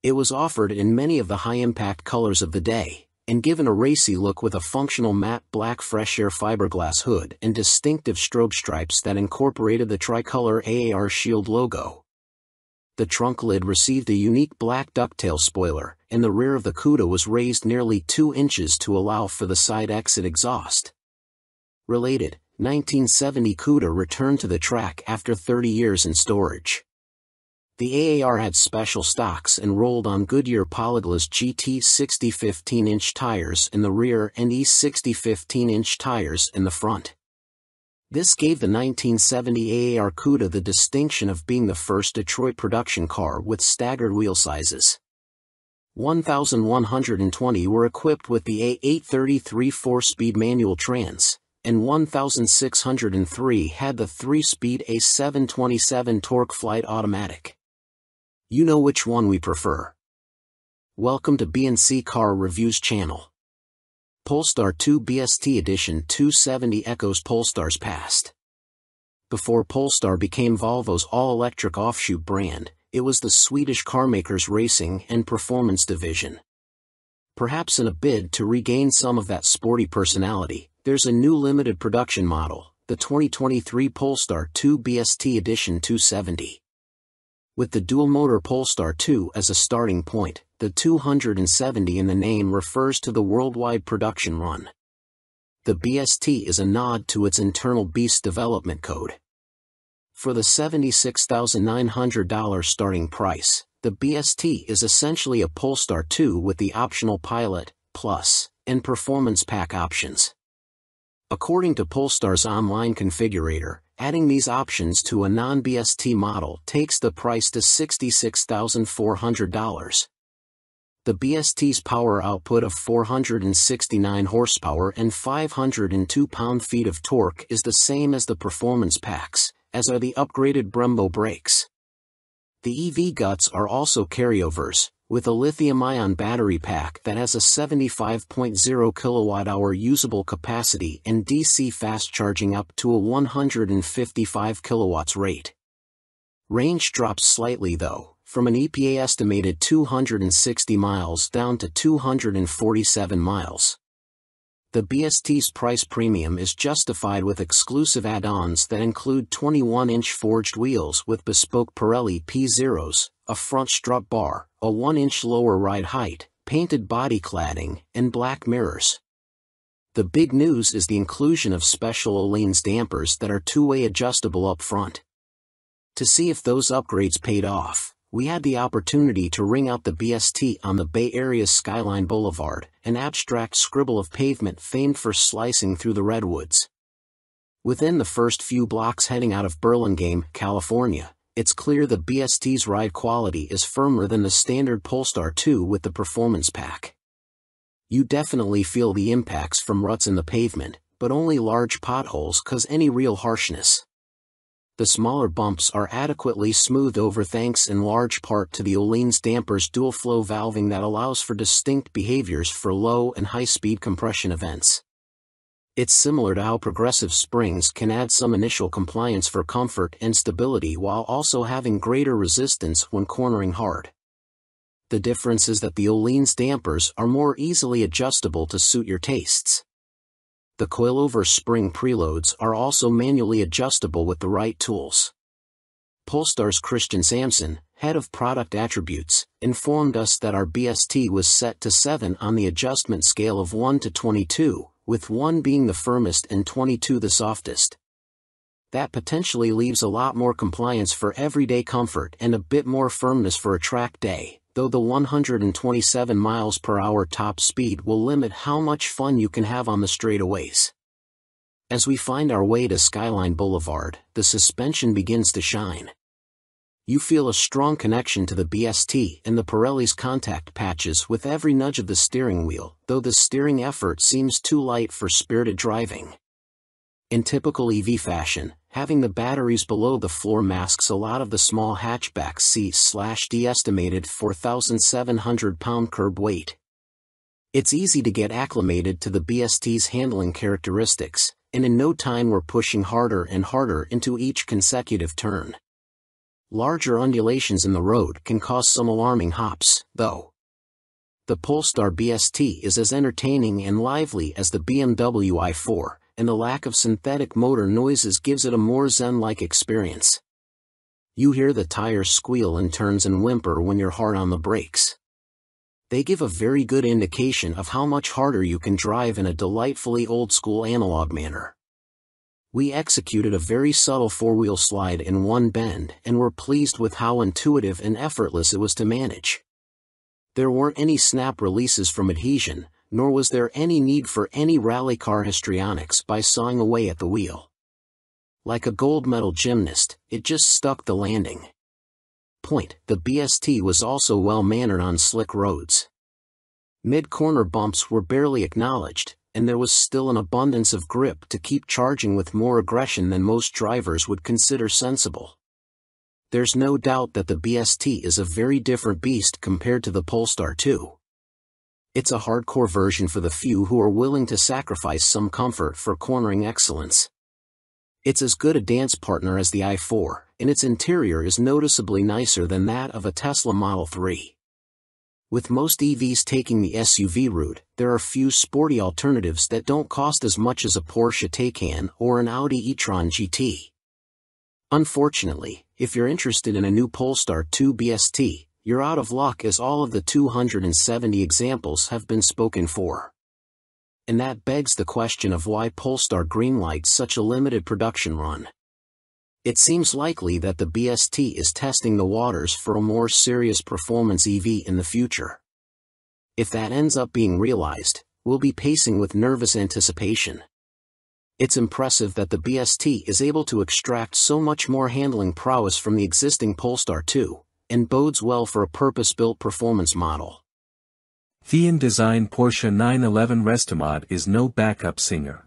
It was offered in many of the high-impact colors of the day, and given a racy look with a functional matte black fresh air fiberglass hood and distinctive strobe stripes that incorporated the tricolor AAR Shield logo. The trunk lid received a unique black ducktail spoiler, and the rear of the CUDA was raised nearly 2 inches to allow for the side exit exhaust. Related, 1970 CUDA returned to the track after 30 years in storage. The AAR had special stocks and rolled on Goodyear Polyglas GT 60 15-inch tires in the rear and E 60 15-inch tires in the front. This gave the 1970 AAR CUDA the distinction of being the first Detroit production car with staggered wheel sizes. 1,120 were equipped with the A833 4-speed manual trans, and 1,603 had the 3-speed A727 torque flight automatic. You know which one we prefer. Welcome to B&C Car Reviews channel. Polestar 2 BST Edition 270 echoes Polestar's past. Before Polestar became Volvo's all-electric offshoot brand, it was the Swedish carmaker's racing and performance division. Perhaps in a bid to regain some of that sporty personality, there's a new limited production model, the 2023 Polestar 2 BST Edition 270. With the dual-motor Polestar 2 as a starting point, the 270 in the name refers to the worldwide production run. The BST is a nod to its internal BEAST development code. For the $76,900 starting price, the BST is essentially a Polestar 2 with the optional Pilot, Plus, and Performance Pack options. According to Polestar's online configurator, adding these options to a non-BST model takes the price to $66,400. The BST's power output of 469 horsepower and 502 pound-feet of torque is the same as the performance packs, as are the upgraded Brembo brakes. The EV guts are also carryovers, with a lithium-ion battery pack that has a 75.0 kWh usable capacity and DC fast charging up to a 155 kW rate. Range drops slightly though, from an EPA estimated 260 miles down to 247 miles. The BST's price premium is justified with exclusive add-ons that include 21-inch forged wheels with bespoke Pirelli P0s, a front strut bar, a 1-inch lower ride height, painted body cladding, and black mirrors. The big news is the inclusion of special Öhlins dampers that are two-way adjustable up front. To see if those upgrades paid off, we had the opportunity to ring out the BST on the Bay Area's Skyline Boulevard, an abstract scribble of pavement famed for slicing through the redwoods. Within the first few blocks heading out of Burlingame, California, it's clear the BST's ride quality is firmer than the standard Polestar 2 with the performance pack. You definitely feel the impacts from ruts in the pavement, but only large potholes cause any real harshness. The smaller bumps are adequately smoothed over thanks in large part to the Öhlins dampers dual flow valving that allows for distinct behaviors for low and high-speed compression events. It's similar to how progressive springs can add some initial compliance for comfort and stability while also having greater resistance when cornering hard. The difference is that the Öhlins dampers are more easily adjustable to suit your tastes. The coilover spring preloads are also manually adjustable with the right tools. Polestar's Christian Samson, head of product attributes, informed us that our BST was set to 7 on the adjustment scale of 1 to 22, with 1 being the firmest and 22 the softest. That potentially leaves a lot more compliance for everyday comfort and a bit more firmness for a track day, though the 127 miles per hour top speed will limit how much fun you can have on the straightaways. As we find our way to Skyline Boulevard, the suspension begins to shine. You feel a strong connection to the BST and the Pirelli's contact patches with every nudge of the steering wheel, though the steering effort seems too light for spirited driving. In typical EV fashion, having the batteries below the floor masks a lot of the small hatchback C/D estimated 4,700 pound curb weight. It's easy to get acclimated to the BST's handling characteristics, and in no time we're pushing harder and harder into each consecutive turn. Larger undulations in the road can cause some alarming hops, though. The Polestar BST is as entertaining and lively as the BMW i4, and the lack of synthetic motor noises gives it a more zen-like experience. You hear the tires squeal in turns and whimper when you're hard on the brakes. They give a very good indication of how much harder you can drive in a delightfully old-school analog manner. We executed a very subtle four-wheel slide in one bend and were pleased with how intuitive and effortless it was to manage. There weren't any snap releases from adhesion, nor was there any need for any rally car histrionics by sawing away at the wheel. Like a gold medal gymnast, it just stuck the landing. The BST was also well-mannered on slick roads. Mid-corner bumps were barely acknowledged, and there was still an abundance of grip to keep charging with more aggression than most drivers would consider sensible. There's no doubt that the BST is a very different beast compared to the Polestar 2. It's a hardcore version for the few who are willing to sacrifice some comfort for cornering excellence. It's as good a dance partner as the i4, and its interior is noticeably nicer than that of a Tesla Model 3. With most EVs taking the SUV route, there are few sporty alternatives that don't cost as much as a Porsche Taycan or an Audi e-tron GT. Unfortunately, if you're interested in a new Polestar 2 BST, you're out of luck as all of the 270 examples have been spoken for. And that begs the question of why Polestar greenlights such a limited production run. It seems likely that the BST is testing the waters for a more serious performance EV in the future. If that ends up being realized, we'll be pacing with nervous anticipation. It's impressive that the BST is able to extract so much more handling prowess from the existing Polestar 2, and bodes well for a purpose-built performance model. Thean Design Porsche 911 Restomod is no backup singer.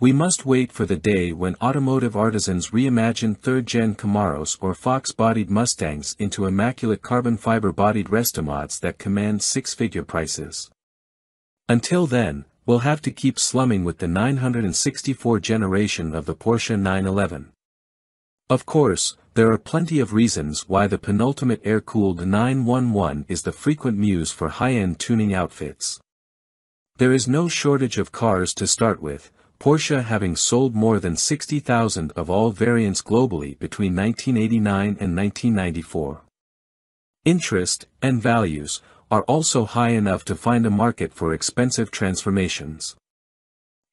We must wait for the day when automotive artisans reimagine third-gen Camaros or Fox-bodied Mustangs into immaculate carbon fiber-bodied Restomods that command six-figure prices. Until then, we'll have to keep slumming with the 964 generation of the Porsche 911. Of course, there are plenty of reasons why the penultimate air-cooled 911 is the frequent muse for high-end tuning outfits. There is no shortage of cars to start with, Porsche having sold more than 60,000 of all variants globally between 1989 and 1994. Interest, and values, are also high enough to find a market for expensive transformations.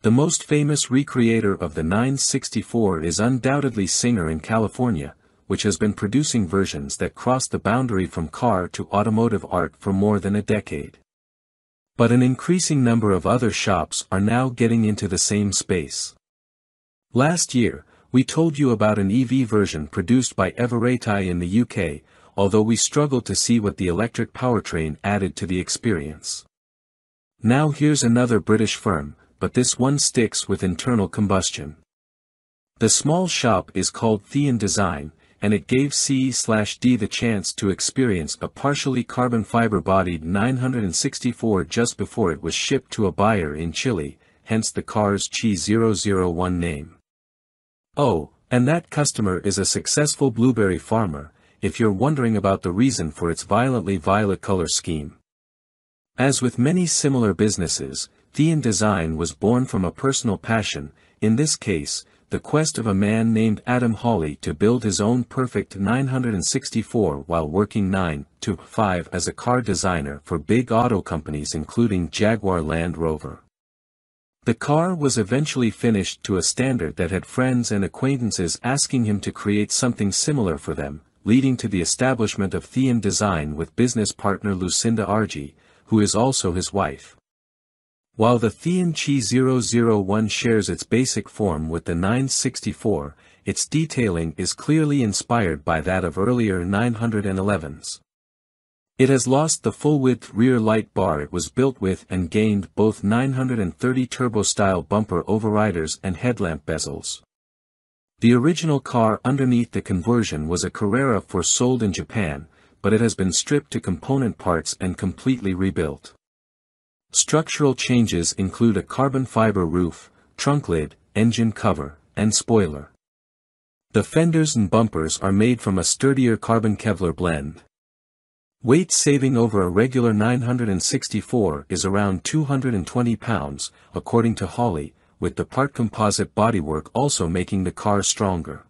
The most famous recreator of the 964 is undoubtedly Singer in California, which has been producing versions that cross the boundary from car to automotive art for more than a decade. But an increasing number of other shops are now getting into the same space. Last year, we told you about an EV version produced by Everetai in the UK, although we struggled to see what the electric powertrain added to the experience. Now here's another British firm, but this one sticks with internal combustion. The small shop is called Thean Design, and it gave C/D the chance to experience a partially carbon fiber-bodied 964 just before it was shipped to a buyer in Chile, hence the car's Chi001 name. Oh, and that customer is a successful blueberry farmer, if you're wondering about the reason for its violently violet color scheme. As with many similar businesses, Thean Design was born from a personal passion, in this case, the quest of a man named Adam Hawley to build his own perfect 964 while working 9 to 5 as a car designer for big auto companies including Jaguar Land Rover. The car was eventually finished to a standard that had friends and acquaintances asking him to create something similar for them, leading to the establishment of Thean Design with business partner Lucinda Argy, who is also his wife. While the Thean Chi 001 shares its basic form with the 964, its detailing is clearly inspired by that of earlier 911s. It has lost the full-width rear light bar it was built with and gained both 930 turbo-style bumper overriders and headlamp bezels. The original car underneath the conversion was a Carrera sold in Japan, but it has been stripped to component parts and completely rebuilt. Structural changes include a carbon fiber roof, trunk lid, engine cover, and spoiler. The fenders and bumpers are made from a sturdier carbon Kevlar blend. Weight saving over a regular 964 is around 220 pounds, according to Hawley, with the part composite bodywork also making the car stronger.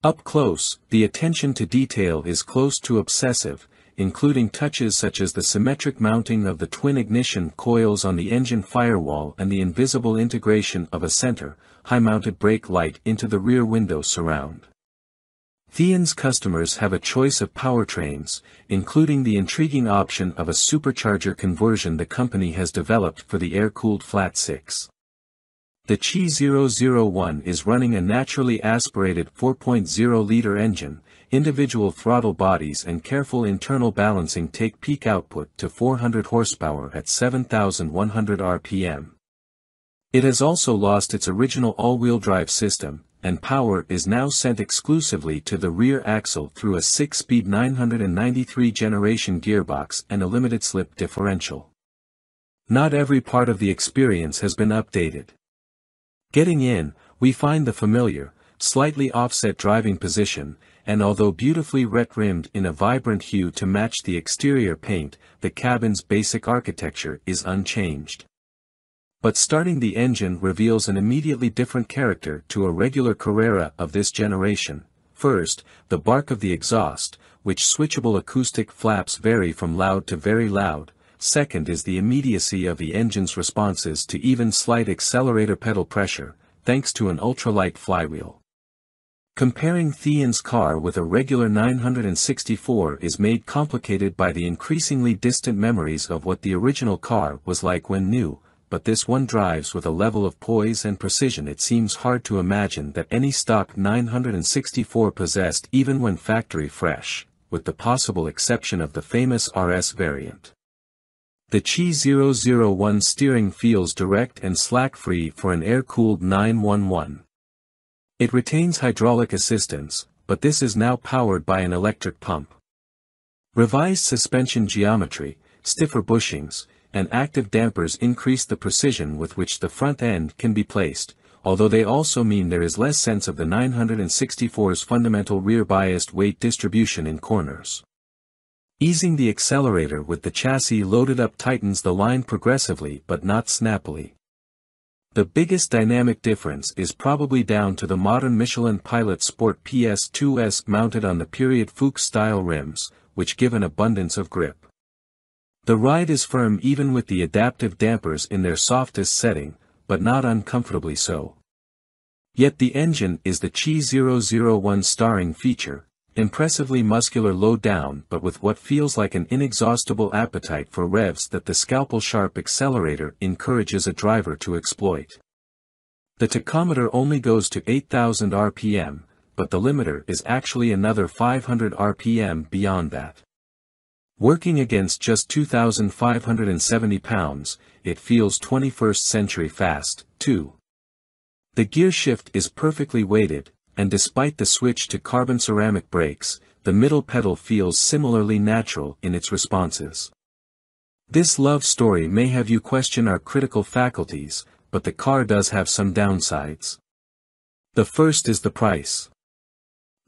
Up close, the attention to detail is close to obsessive, including touches such as the symmetric mounting of the twin ignition coils on the engine firewall and the invisible integration of a center, high-mounted brake light into the rear window surround. Thean's customers have a choice of powertrains, including the intriguing option of a supercharger conversion the company has developed for the air-cooled flat 6. The Chi 001 is running a naturally aspirated 4.0-liter engine. Individual throttle bodies and careful internal balancing take peak output to 400 horsepower at 7,100 RPM. It has also lost its original all-wheel drive system, and power is now sent exclusively to the rear axle through a 6-speed 993 generation gearbox and a limited slip differential. Not every part of the experience has been updated. Getting in, we find the familiar, slightly offset driving position, and although beautifully ret-rimmed in a vibrant hue to match the exterior paint, the cabin's basic architecture is unchanged. But starting the engine reveals an immediately different character to a regular Carrera of this generation. First, the bark of the exhaust, which switchable acoustic flaps vary from loud to very loud. Second is the immediacy of the engine's responses to even slight accelerator pedal pressure, thanks to an ultralight flywheel. Comparing Thean's car with a regular 964 is made complicated by the increasingly distant memories of what the original car was like when new, but this one drives with a level of poise and precision it seems hard to imagine that any stock 964 possessed even when factory fresh, with the possible exception of the famous RS variant. The Chi 001 steering feels direct and slack-free for an air-cooled 911. It retains hydraulic assistance, but this is now powered by an electric pump. Revised suspension geometry, stiffer bushings, and active dampers increase the precision with which the front end can be placed, although they also mean there is less sense of the 964's fundamental rear-biased weight distribution in corners. Easing the accelerator with the chassis loaded up tightens the line progressively but not snappily. The biggest dynamic difference is probably down to the modern Michelin Pilot Sport PS2S mounted on the period Fuchs-style rims, which give an abundance of grip. The ride is firm even with the adaptive dampers in their softest setting, but not uncomfortably so. Yet the engine is the Chi 001 starring feature, impressively muscular low down but with what feels like an inexhaustible appetite for revs that the scalpel-sharp accelerator encourages a driver to exploit. The tachometer only goes to 8,000 RPM, but the limiter is actually another 500 RPM beyond that. Working against just 2,570 pounds, it feels 21st century fast, too. The gear shift is perfectly weighted, and despite the switch to carbon ceramic brakes, the middle pedal feels similarly natural in its responses. This love story may have you question our critical faculties, but the car does have some downsides. The first is the price.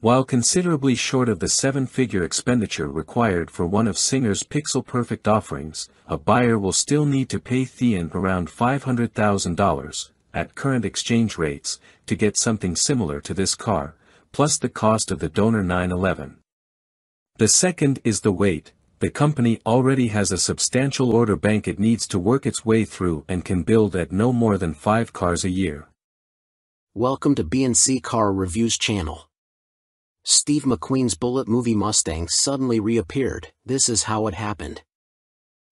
While considerably short of the seven-figure expenditure required for one of Singer's pixel-perfect offerings, a buyer will still need to pay Thean around $500,000, at current exchange rates, to get something similar to this car, plus the cost of the donor 911. The second is the weight. The company already has a substantial order bank it needs to work its way through and can build at no more than 5 cars a year. Welcome to B&C Car Reviews channel. Steve McQueen's Bullitt movie Mustang suddenly reappeared. This is how it happened.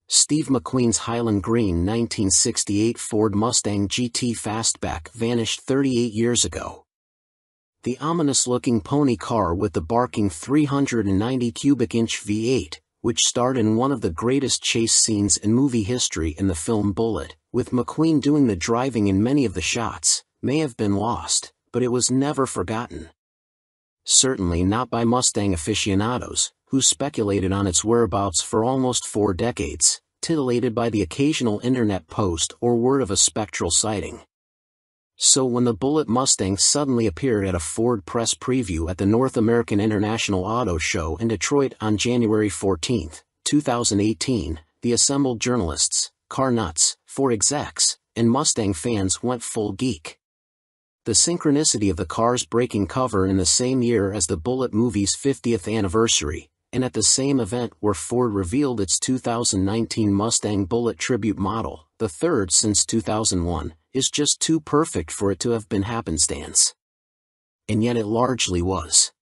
Steve McQueen's Highland Green 1968 Ford Mustang GT Fastback vanished 38 years ago. The ominous-looking pony car with the barking 390 cubic inch V8, which starred in one of the greatest chase scenes in movie history in the film Bullitt, with McQueen doing the driving in many of the shots, may have been lost, but it was never forgotten. Certainly not by Mustang aficionados, who speculated on its whereabouts for almost 4 decades, titillated by the occasional internet post or word of a spectral sighting. So when the Bullitt Mustang suddenly appeared at a Ford press preview at the North American International Auto Show in Detroit on January 14, 2018, the assembled journalists, car nuts, Ford execs, and Mustang fans went full geek. The synchronicity of the car's breaking cover in the same year as the Bullitt movie's 50th anniversary, and at the same event where Ford revealed its 2019 Mustang Bullitt tribute model, the third since 2001, is just too perfect for it to have been happenstance. And yet it largely was.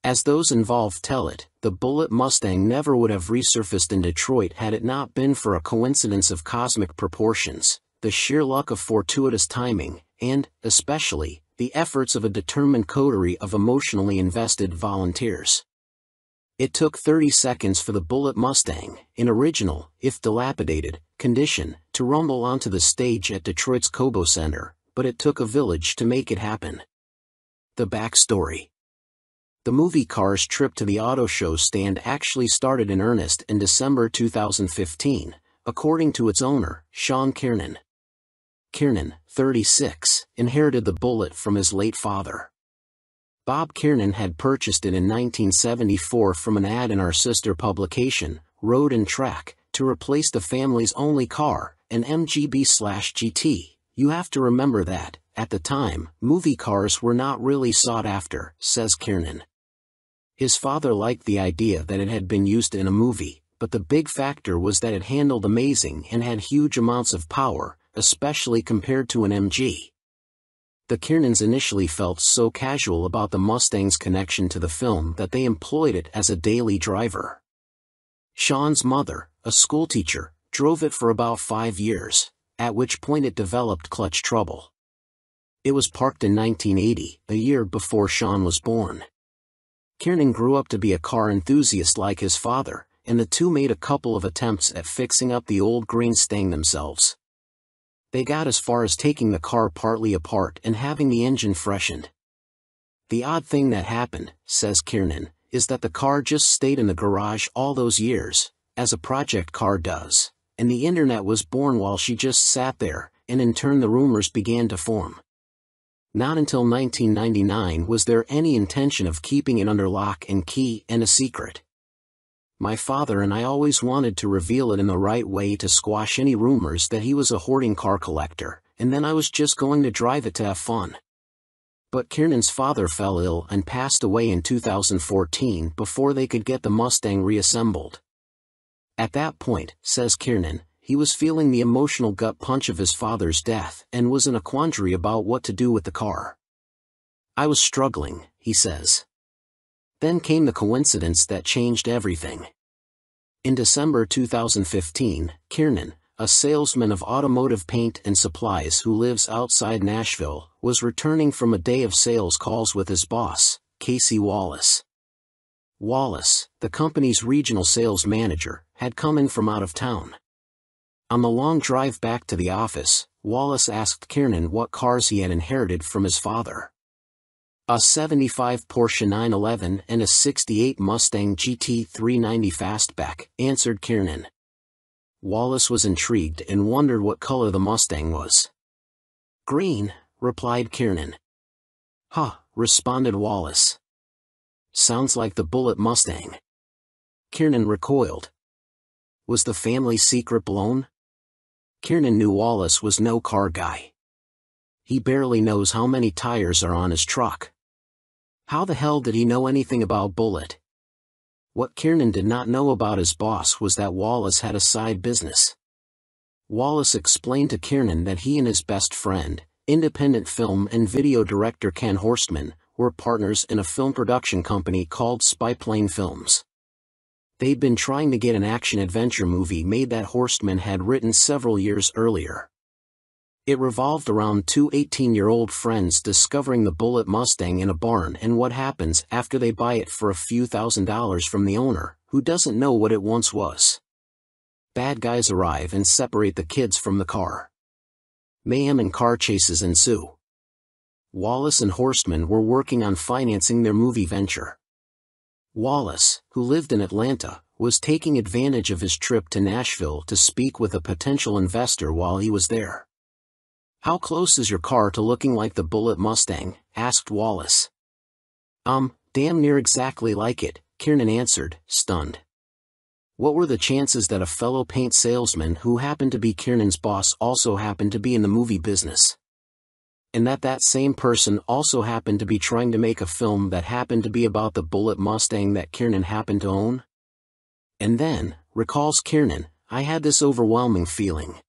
As those involved tell it, the Bullitt Mustang never would have resurfaced in Detroit had it not been for a coincidence of cosmic proportions, the sheer luck of fortuitous timing, and, especially, the efforts of a determined coterie of emotionally invested volunteers. It took 30 seconds for the Bullitt Mustang, in original, if dilapidated, condition, to rumble onto the stage at Detroit's Cobo Center, but it took a village to make it happen. The backstory. The movie car's trip to the auto show stand actually started in earnest in December 2015, according to its owner, Sean Kiernan. Kiernan, 36, inherited the Bullitt from his late father. Bob Kiernan had purchased it in 1974 from an ad in our sister publication, Road and Track, to replace the family's only car, an MGB/GT. You have to remember that, at the time, movie cars were not really sought after, says Kiernan. His father liked the idea that it had been used in a movie, but the big factor was that it handled amazing and had huge amounts of power, especially compared to an MG. The Kiernans initially felt so casual about the Mustang's connection to the film that they employed it as a daily driver. Sean's mother, a schoolteacher, drove it for about 5 years, at which point it developed clutch trouble. It was parked in 1980, a year before Sean was born. Kiernan grew up to be a car enthusiast like his father, and the two made a couple of attempts at fixing up the old green Stang themselves. They got as far as taking the car partly apart and having the engine freshened. The odd thing that happened, says Kiernan, is that the car just stayed in the garage all those years, as a project car does, and the internet was born while she just sat there, and in turn the rumors began to form. Not until 1999 was there any intention of keeping it under lock and key and a secret. My father and I always wanted to reveal it in the right way to squash any rumors that he was a hoarding car collector, and then I was just going to drive it to have fun. But Kiernan's father fell ill and passed away in 2014 before they could get the Mustang reassembled. At that point, says Kiernan, he was feeling the emotional gut punch of his father's death and was in a quandary about what to do with the car. I was struggling, he says. Then came the coincidence that changed everything. In December 2015, Kiernan, a salesman of automotive paint and supplies who lives outside Nashville, was returning from a day of sales calls with his boss, Casey Wallace. Wallace, the company's regional sales manager, had come in from out of town. On the long drive back to the office, Wallace asked Kiernan what cars he had inherited from his father. A 75 Porsche 911 and a 68 Mustang GT 390 Fastback, answered Kiernan. Wallace was intrigued and wondered what color the Mustang was. Green, replied Kiernan. Huh, responded Wallace. Sounds like the Bullitt Mustang. Kiernan recoiled. Was the family secret blown? Kiernan knew Wallace was no car guy. He barely knows how many tires are on his truck. How the hell did he know anything about Bullitt? What Kiernan did not know about his boss was that Wallace had a side business. Wallace explained to Kiernan that he and his best friend, independent film and video director Ken Horstman, were partners in a film production company called Spyplane Films. They'd been trying to get an action-adventure movie made that Horstman had written several years earlier. It revolved around two 18-year-old friends discovering the Bullitt Mustang in a barn and what happens after they buy it for a few $1,000s from the owner, who doesn't know what it once was. Bad guys arrive and separate the kids from the car. Mayhem and car chases ensue. Wallace and Horstman were working on financing their movie venture. Wallace, who lived in Atlanta, was taking advantage of his trip to Nashville to speak with a potential investor while he was there. "How close is your car to looking like the Bullitt Mustang?" asked Wallace. Damn near exactly like it," Kiernan answered, stunned. What were the chances that a fellow paint salesman who happened to be Kiernan's boss also happened to be in the movie business? And that same person also happened to be trying to make a film that happened to be about the Bullitt Mustang that Kiernan happened to own? And then, recalls Kiernan, I had this overwhelming feeling.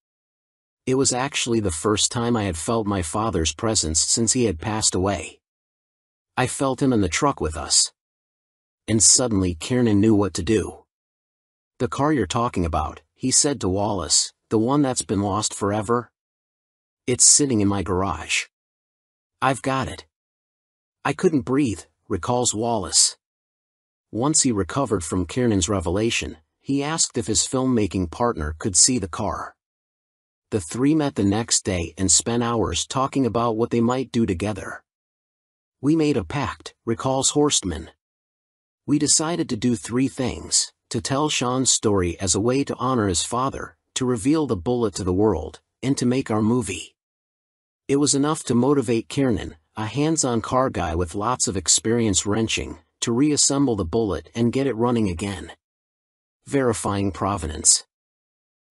It was actually the first time I had felt my father's presence since he had passed away. I felt him in the truck with us. And suddenly Kiernan knew what to do. "The car you're talking about," he said to Wallace, "the one that's been lost forever? It's sitting in my garage. I've got it." "I couldn't breathe," recalls Wallace. Once he recovered from Kiernan's revelation, he asked if his filmmaking partner could see the car. The three met the next day and spent hours talking about what they might do together. "We made a pact," recalls Horstman. "We decided to do three things: to tell Sean's story as a way to honor his father, to reveal the Bullitt to the world, and to make our movie." It was enough to motivate Kiernan, a hands-on car guy with lots of experience wrenching, to reassemble the Bullitt and get it running again. Verifying provenance.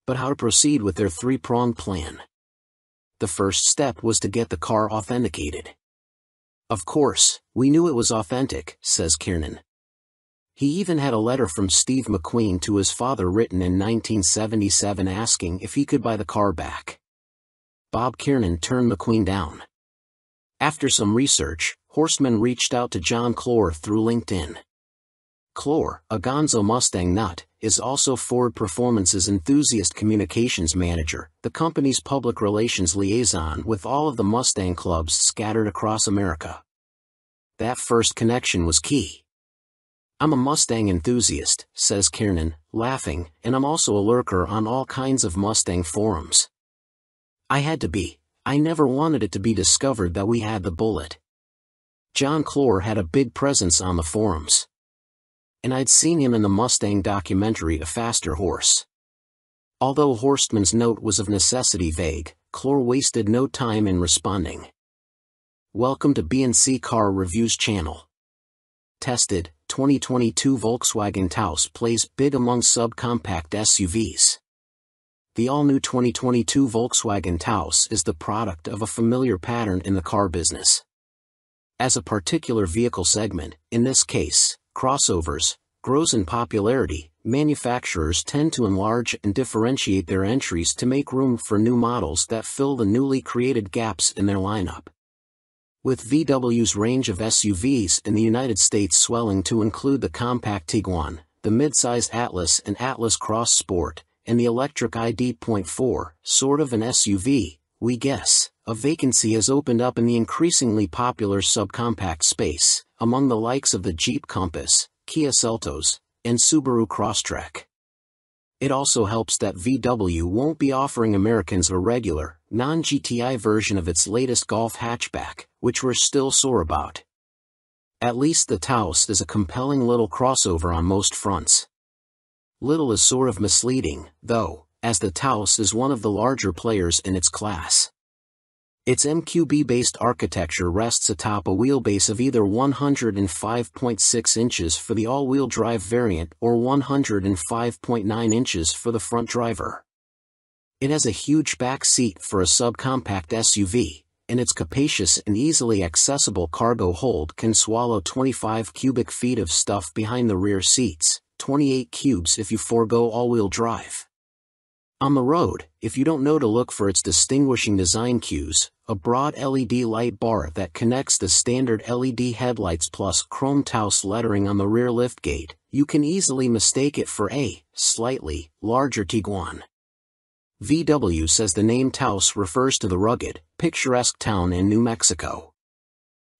But how to proceed with their three-pronged plan? The first step was to get the car authenticated. "Of course, we knew it was authentic," says Kiernan. He even had a letter from Steve McQueen to his father written in 1977 asking if he could buy the car back. Bob Kiernan turned McQueen down. After some research, Horstman reached out to John Clore through LinkedIn. Clore, a Gonzo Mustang nut, is also Ford Performance's enthusiast communications manager, the company's public relations liaison with all of the Mustang clubs scattered across America. That first connection was key. "I'm a Mustang enthusiast," says Kiernan, laughing, "and I'm also a lurker on all kinds of Mustang forums. I had to be. I never wanted it to be discovered that we had the Bullitt." John Clore had a big presence on the forums. And I'd seen him in the Mustang documentary A Faster Horse. Although Horstman's note was of necessity vague, Clore wasted no time in responding. "Welcome to B&C Car Reviews channel. Tested, 2022 Volkswagen Taos plays big among subcompact SUVs." The all-new 2022 Volkswagen Taos is the product of a familiar pattern in the car business. As a particular vehicle segment, in this case, crossovers, grows in popularity, manufacturers tend to enlarge and differentiate their entries to make room for new models that fill the newly created gaps in their lineup. With VW's range of SUVs in the United States swelling to include the compact Tiguan, the midsize Atlas and Atlas Cross Sport, and the electric ID.4, sort of an SUV, we guess, a vacancy has opened up in the increasingly popular subcompact space, among the likes of the Jeep Compass, Kia Seltos, and Subaru Crosstrek. It also helps that VW won't be offering Americans a regular, non-GTI version of its latest Golf hatchback, which we're still sore about. At least the Taos is a compelling little crossover on most fronts. Little is sort of misleading, though, as the Taos is one of the larger players in its class. Its MQB-based architecture rests atop a wheelbase of either 105.6 inches for the all-wheel drive variant or 105.9 inches for the front driver. It has a huge back seat for a subcompact SUV, and its capacious and easily accessible cargo hold can swallow 25 cubic feet of stuff behind the rear seats, 28 cubes if you forego all-wheel drive. On the road, if you don't know to look for its distinguishing design cues, a broad LED light bar that connects the standard LED headlights plus chrome Taos lettering on the rear liftgate, you can easily mistake it for a slightly larger Tiguan. VW says the name Taos refers to the rugged, picturesque town in New Mexico.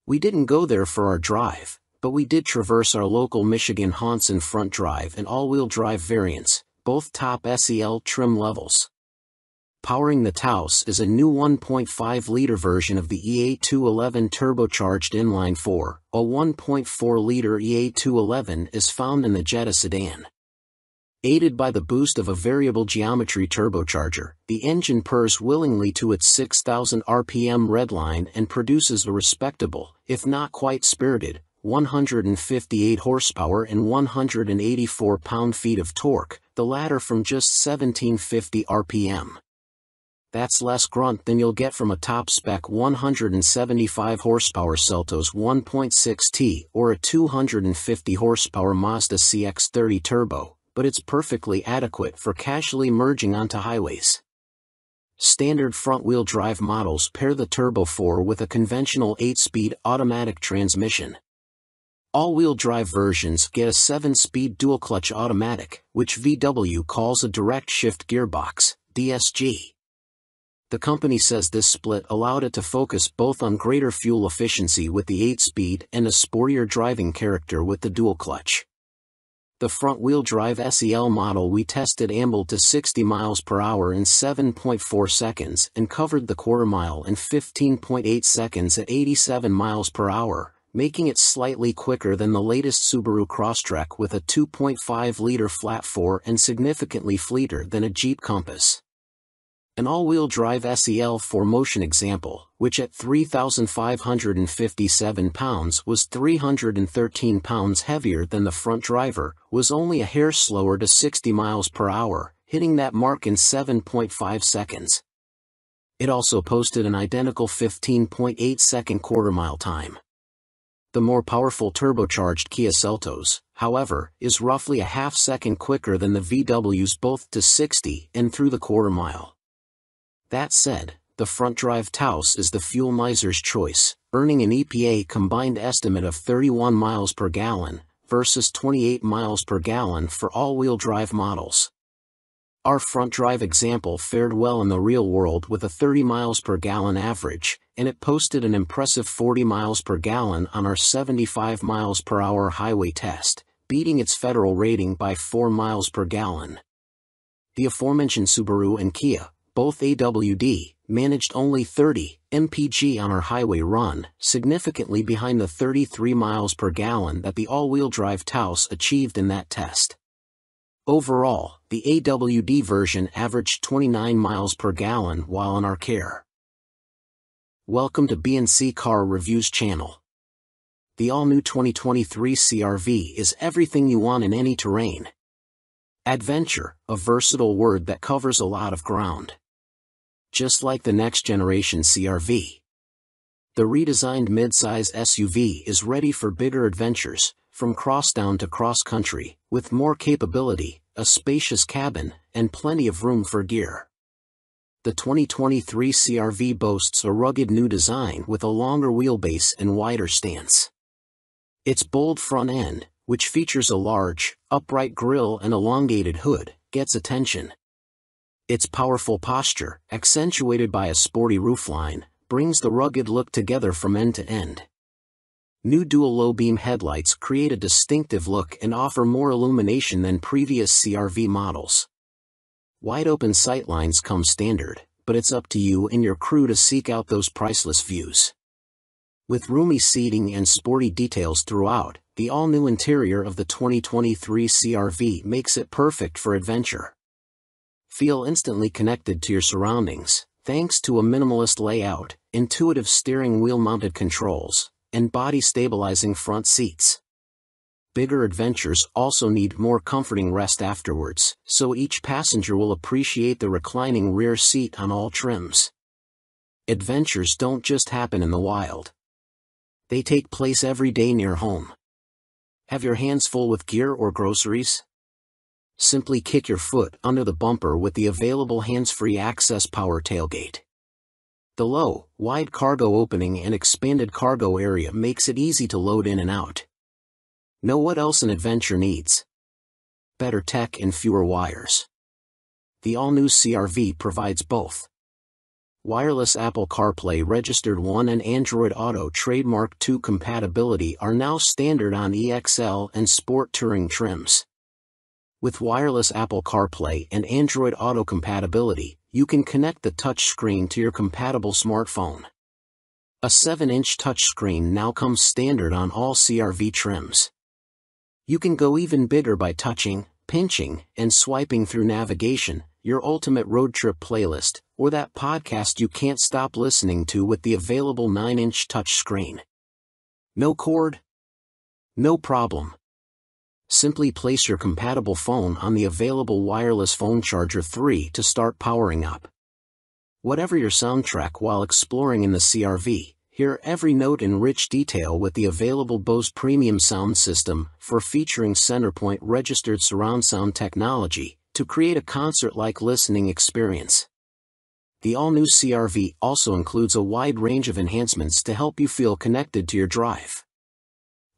We didn't go there for our drive, but we did traverse our local Michigan haunts in front drive and all-wheel drive variants, both top SEL trim levels. Powering the Taos is a new 1.5-liter version of the EA211 turbocharged inline-4, a 1.4-liter EA211 is found in the Jetta sedan. Aided by the boost of a variable geometry turbocharger, the engine purrs willingly to its 6,000 RPM redline and produces a respectable, if not quite spirited, 158 horsepower and 184 pound-feet of torque, the latter from just 1750 RPM. That's less grunt than you'll get from a top-spec 175 horsepower Seltos 1.6T or a 250 horsepower Mazda CX-30 Turbo, but it's perfectly adequate for casually merging onto highways. Standard front-wheel drive models pair the Turbo 4 with a conventional 8-speed automatic transmission. All-wheel drive versions get a 7-speed dual-clutch automatic, which VW calls a direct shift gearbox, DSG. The company says this split allowed it to focus both on greater fuel efficiency with the 8-speed and a sportier driving character with the dual-clutch. The front-wheel drive SEL model we tested ambled to 60 miles per hour in 7.4 seconds and covered the quarter mile in 15.8 seconds at 87 miles per hour, making it slightly quicker than the latest Subaru Crosstrek with a 2.5-liter flat-4 and significantly fleeter than a Jeep Compass. An all-wheel drive SEL 4Motion example, which at 3,557 pounds was 313 pounds heavier than the front driver, was only a hair slower to 60 miles per hour, hitting that mark in 7.5 seconds. It also posted an identical 15.8-second quarter-mile time. The more powerful turbocharged Kia Seltos, however, is roughly a half-second quicker than the VW's both to 60 and through the quarter mile. That said, the front-drive Taos is the fuel miser's choice, earning an EPA combined estimate of 31 miles per gallon, versus 28 miles per gallon for all-wheel drive models. Our front-drive example fared well in the real world with a 30 miles per gallon average, and it posted an impressive 40 miles per gallon on our 75 miles per hour highway test, beating its federal rating by 4 miles per gallon. The aforementioned Subaru and Kia, both AWD, managed only 30 mpg on our highway run, significantly behind the 33 miles per gallon that the all-wheel drive Taos achieved in that test. Overall, the AWD version averaged 29 miles per gallon while in our care. Welcome to B&C Car Reviews channel. The all-new 2023 CR-V is everything you want in any terrain. Adventure, a versatile word that covers a lot of ground. Just like the next-generation CR-V. The redesigned midsize SUV is ready for bigger adventures, from crosstown to cross-country, with more capability, a spacious cabin, and plenty of room for gear. The 2023 CR-V boasts a rugged new design with a longer wheelbase and wider stance. Its bold front end, which features a large, upright grille and elongated hood, gets attention. Its powerful posture, accentuated by a sporty roofline, brings the rugged look together from end to end. New dual low-beam headlights create a distinctive look and offer more illumination than previous CR-V models. Wide-open sightlines come standard, but it's up to you and your crew to seek out those priceless views. With roomy seating and sporty details throughout, the all-new interior of the 2023 CR-V makes it perfect for adventure. Feel instantly connected to your surroundings, thanks to a minimalist layout, intuitive steering wheel-mounted controls, and body-stabilizing front seats. Bigger adventures also need more comforting rest afterwards, so each passenger will appreciate the reclining rear seat on all trims. Adventures don't just happen in the wild. They take place every day near home. Have your hands full with gear or groceries? Simply kick your foot under the bumper with the available hands-free access power tailgate. The low, wide cargo opening and expanded cargo area makes it easy to load in and out. Know what else an adventure needs? Better tech and fewer wires. The all-new CR-V provides both. Wireless Apple CarPlay Registered 1 and Android Auto Trademark 2 compatibility are now standard on EXL and Sport Touring trims. With wireless Apple CarPlay and Android Auto compatibility, you can connect the touchscreen to your compatible smartphone. A 7-inch touchscreen now comes standard on all CR-V trims. You can go even bigger by touching, pinching, and swiping through navigation, your ultimate road trip playlist, or that podcast you can't stop listening to with the available 9-inch touchscreen. No cord? No problem. Simply place your compatible phone on the available wireless phone charger 3 to start powering up. Whatever your soundtrack while exploring in the CR-V, hear every note in rich detail with the available Bose Premium Sound System for featuring Centerpoint registered surround sound technology to create a concert-like listening experience. The all-new CR-V also includes a wide range of enhancements to help you feel connected to your drive.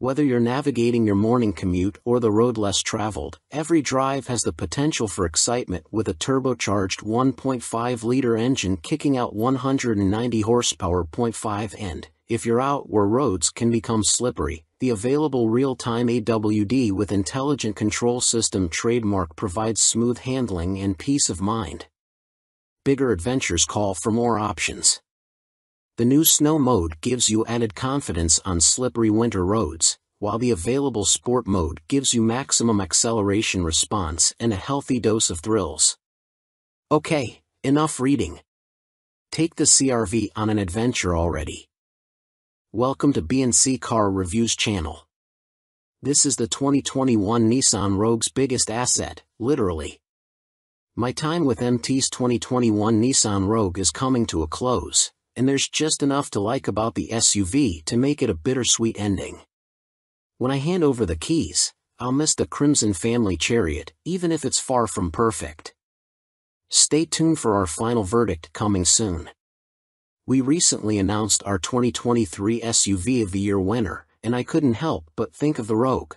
Whether you're navigating your morning commute or the road less traveled, every drive has the potential for excitement with a turbocharged 1.5-liter engine kicking out 190 horsepower. 5 And, if you're out where roads can become slippery, the available real-time AWD with intelligent control system trademark provides smooth handling and peace of mind. Bigger adventures call for more options. The new Snow mode gives you added confidence on slippery winter roads, while the available Sport mode gives you maximum acceleration response and a healthy dose of thrills. Okay, enough reading. Take the CR-V on an adventure already. Welcome to B&C Car Reviews channel. This is the 2021 Nissan Rogue's biggest asset, literally. My time with MT's 2021 Nissan Rogue is coming to a close, and there's just enough to like about the SUV to make it a bittersweet ending. When I hand over the keys, I'll miss the Crimson Family Chariot, even if it's far from perfect. Stay tuned for our final verdict coming soon. We recently announced our 2023 SUV of the Year winner, and I couldn't help but think of the Rogue.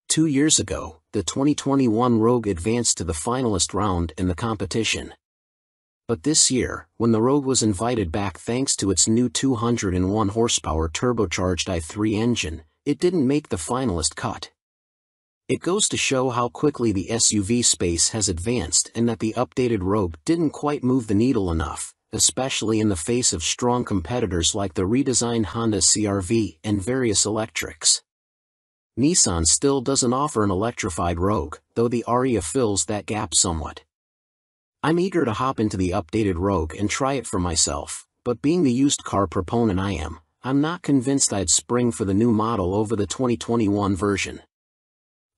2 years ago, the 2021 Rogue advanced to the finalist round in the competition. But this year, when the Rogue was invited back thanks to its new 201 horsepower turbocharged i3 engine, it didn't make the finalist cut. It goes to show how quickly the SUV space has advanced and that the updated Rogue didn't quite move the needle enough, especially in the face of strong competitors like the redesigned Honda CR-V and various electrics. Nissan still doesn't offer an electrified Rogue, though the Ariya fills that gap somewhat. I'm eager to hop into the updated Rogue and try it for myself, but being the used car proponent I'm not convinced I'd spring for the new model over the 2021 version.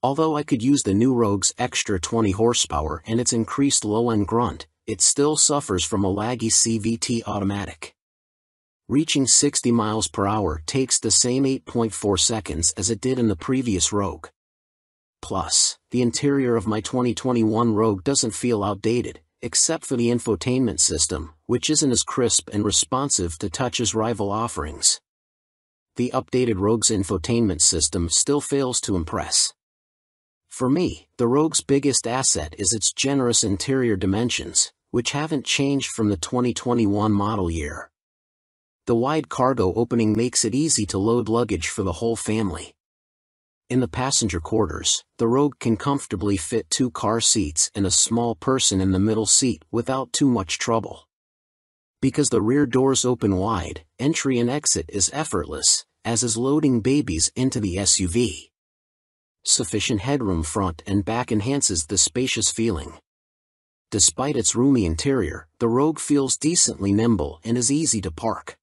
Although I could use the new Rogue's extra 20 horsepower and its increased low-end grunt, it still suffers from a laggy CVT automatic. Reaching 60 miles per hour takes the same 8.4 seconds as it did in the previous Rogue. Plus, the interior of my 2021 Rogue doesn't feel outdated, except for the infotainment system, which isn't as crisp and responsive to Touch's rival offerings. The updated Rogue's infotainment system still fails to impress. For me, the Rogue's biggest asset is its generous interior dimensions, which haven't changed from the 2021 model year. The wide cargo opening makes it easy to load luggage for the whole family. In the passenger quarters, the Rogue can comfortably fit 2 car seats and a small person in the middle seat without too much trouble. Because the rear doors open wide, entry and exit is effortless, as is loading babies into the SUV. Sufficient headroom front and back enhances the spacious feeling. Despite its roomy interior, the Rogue feels decently nimble and is easy to park.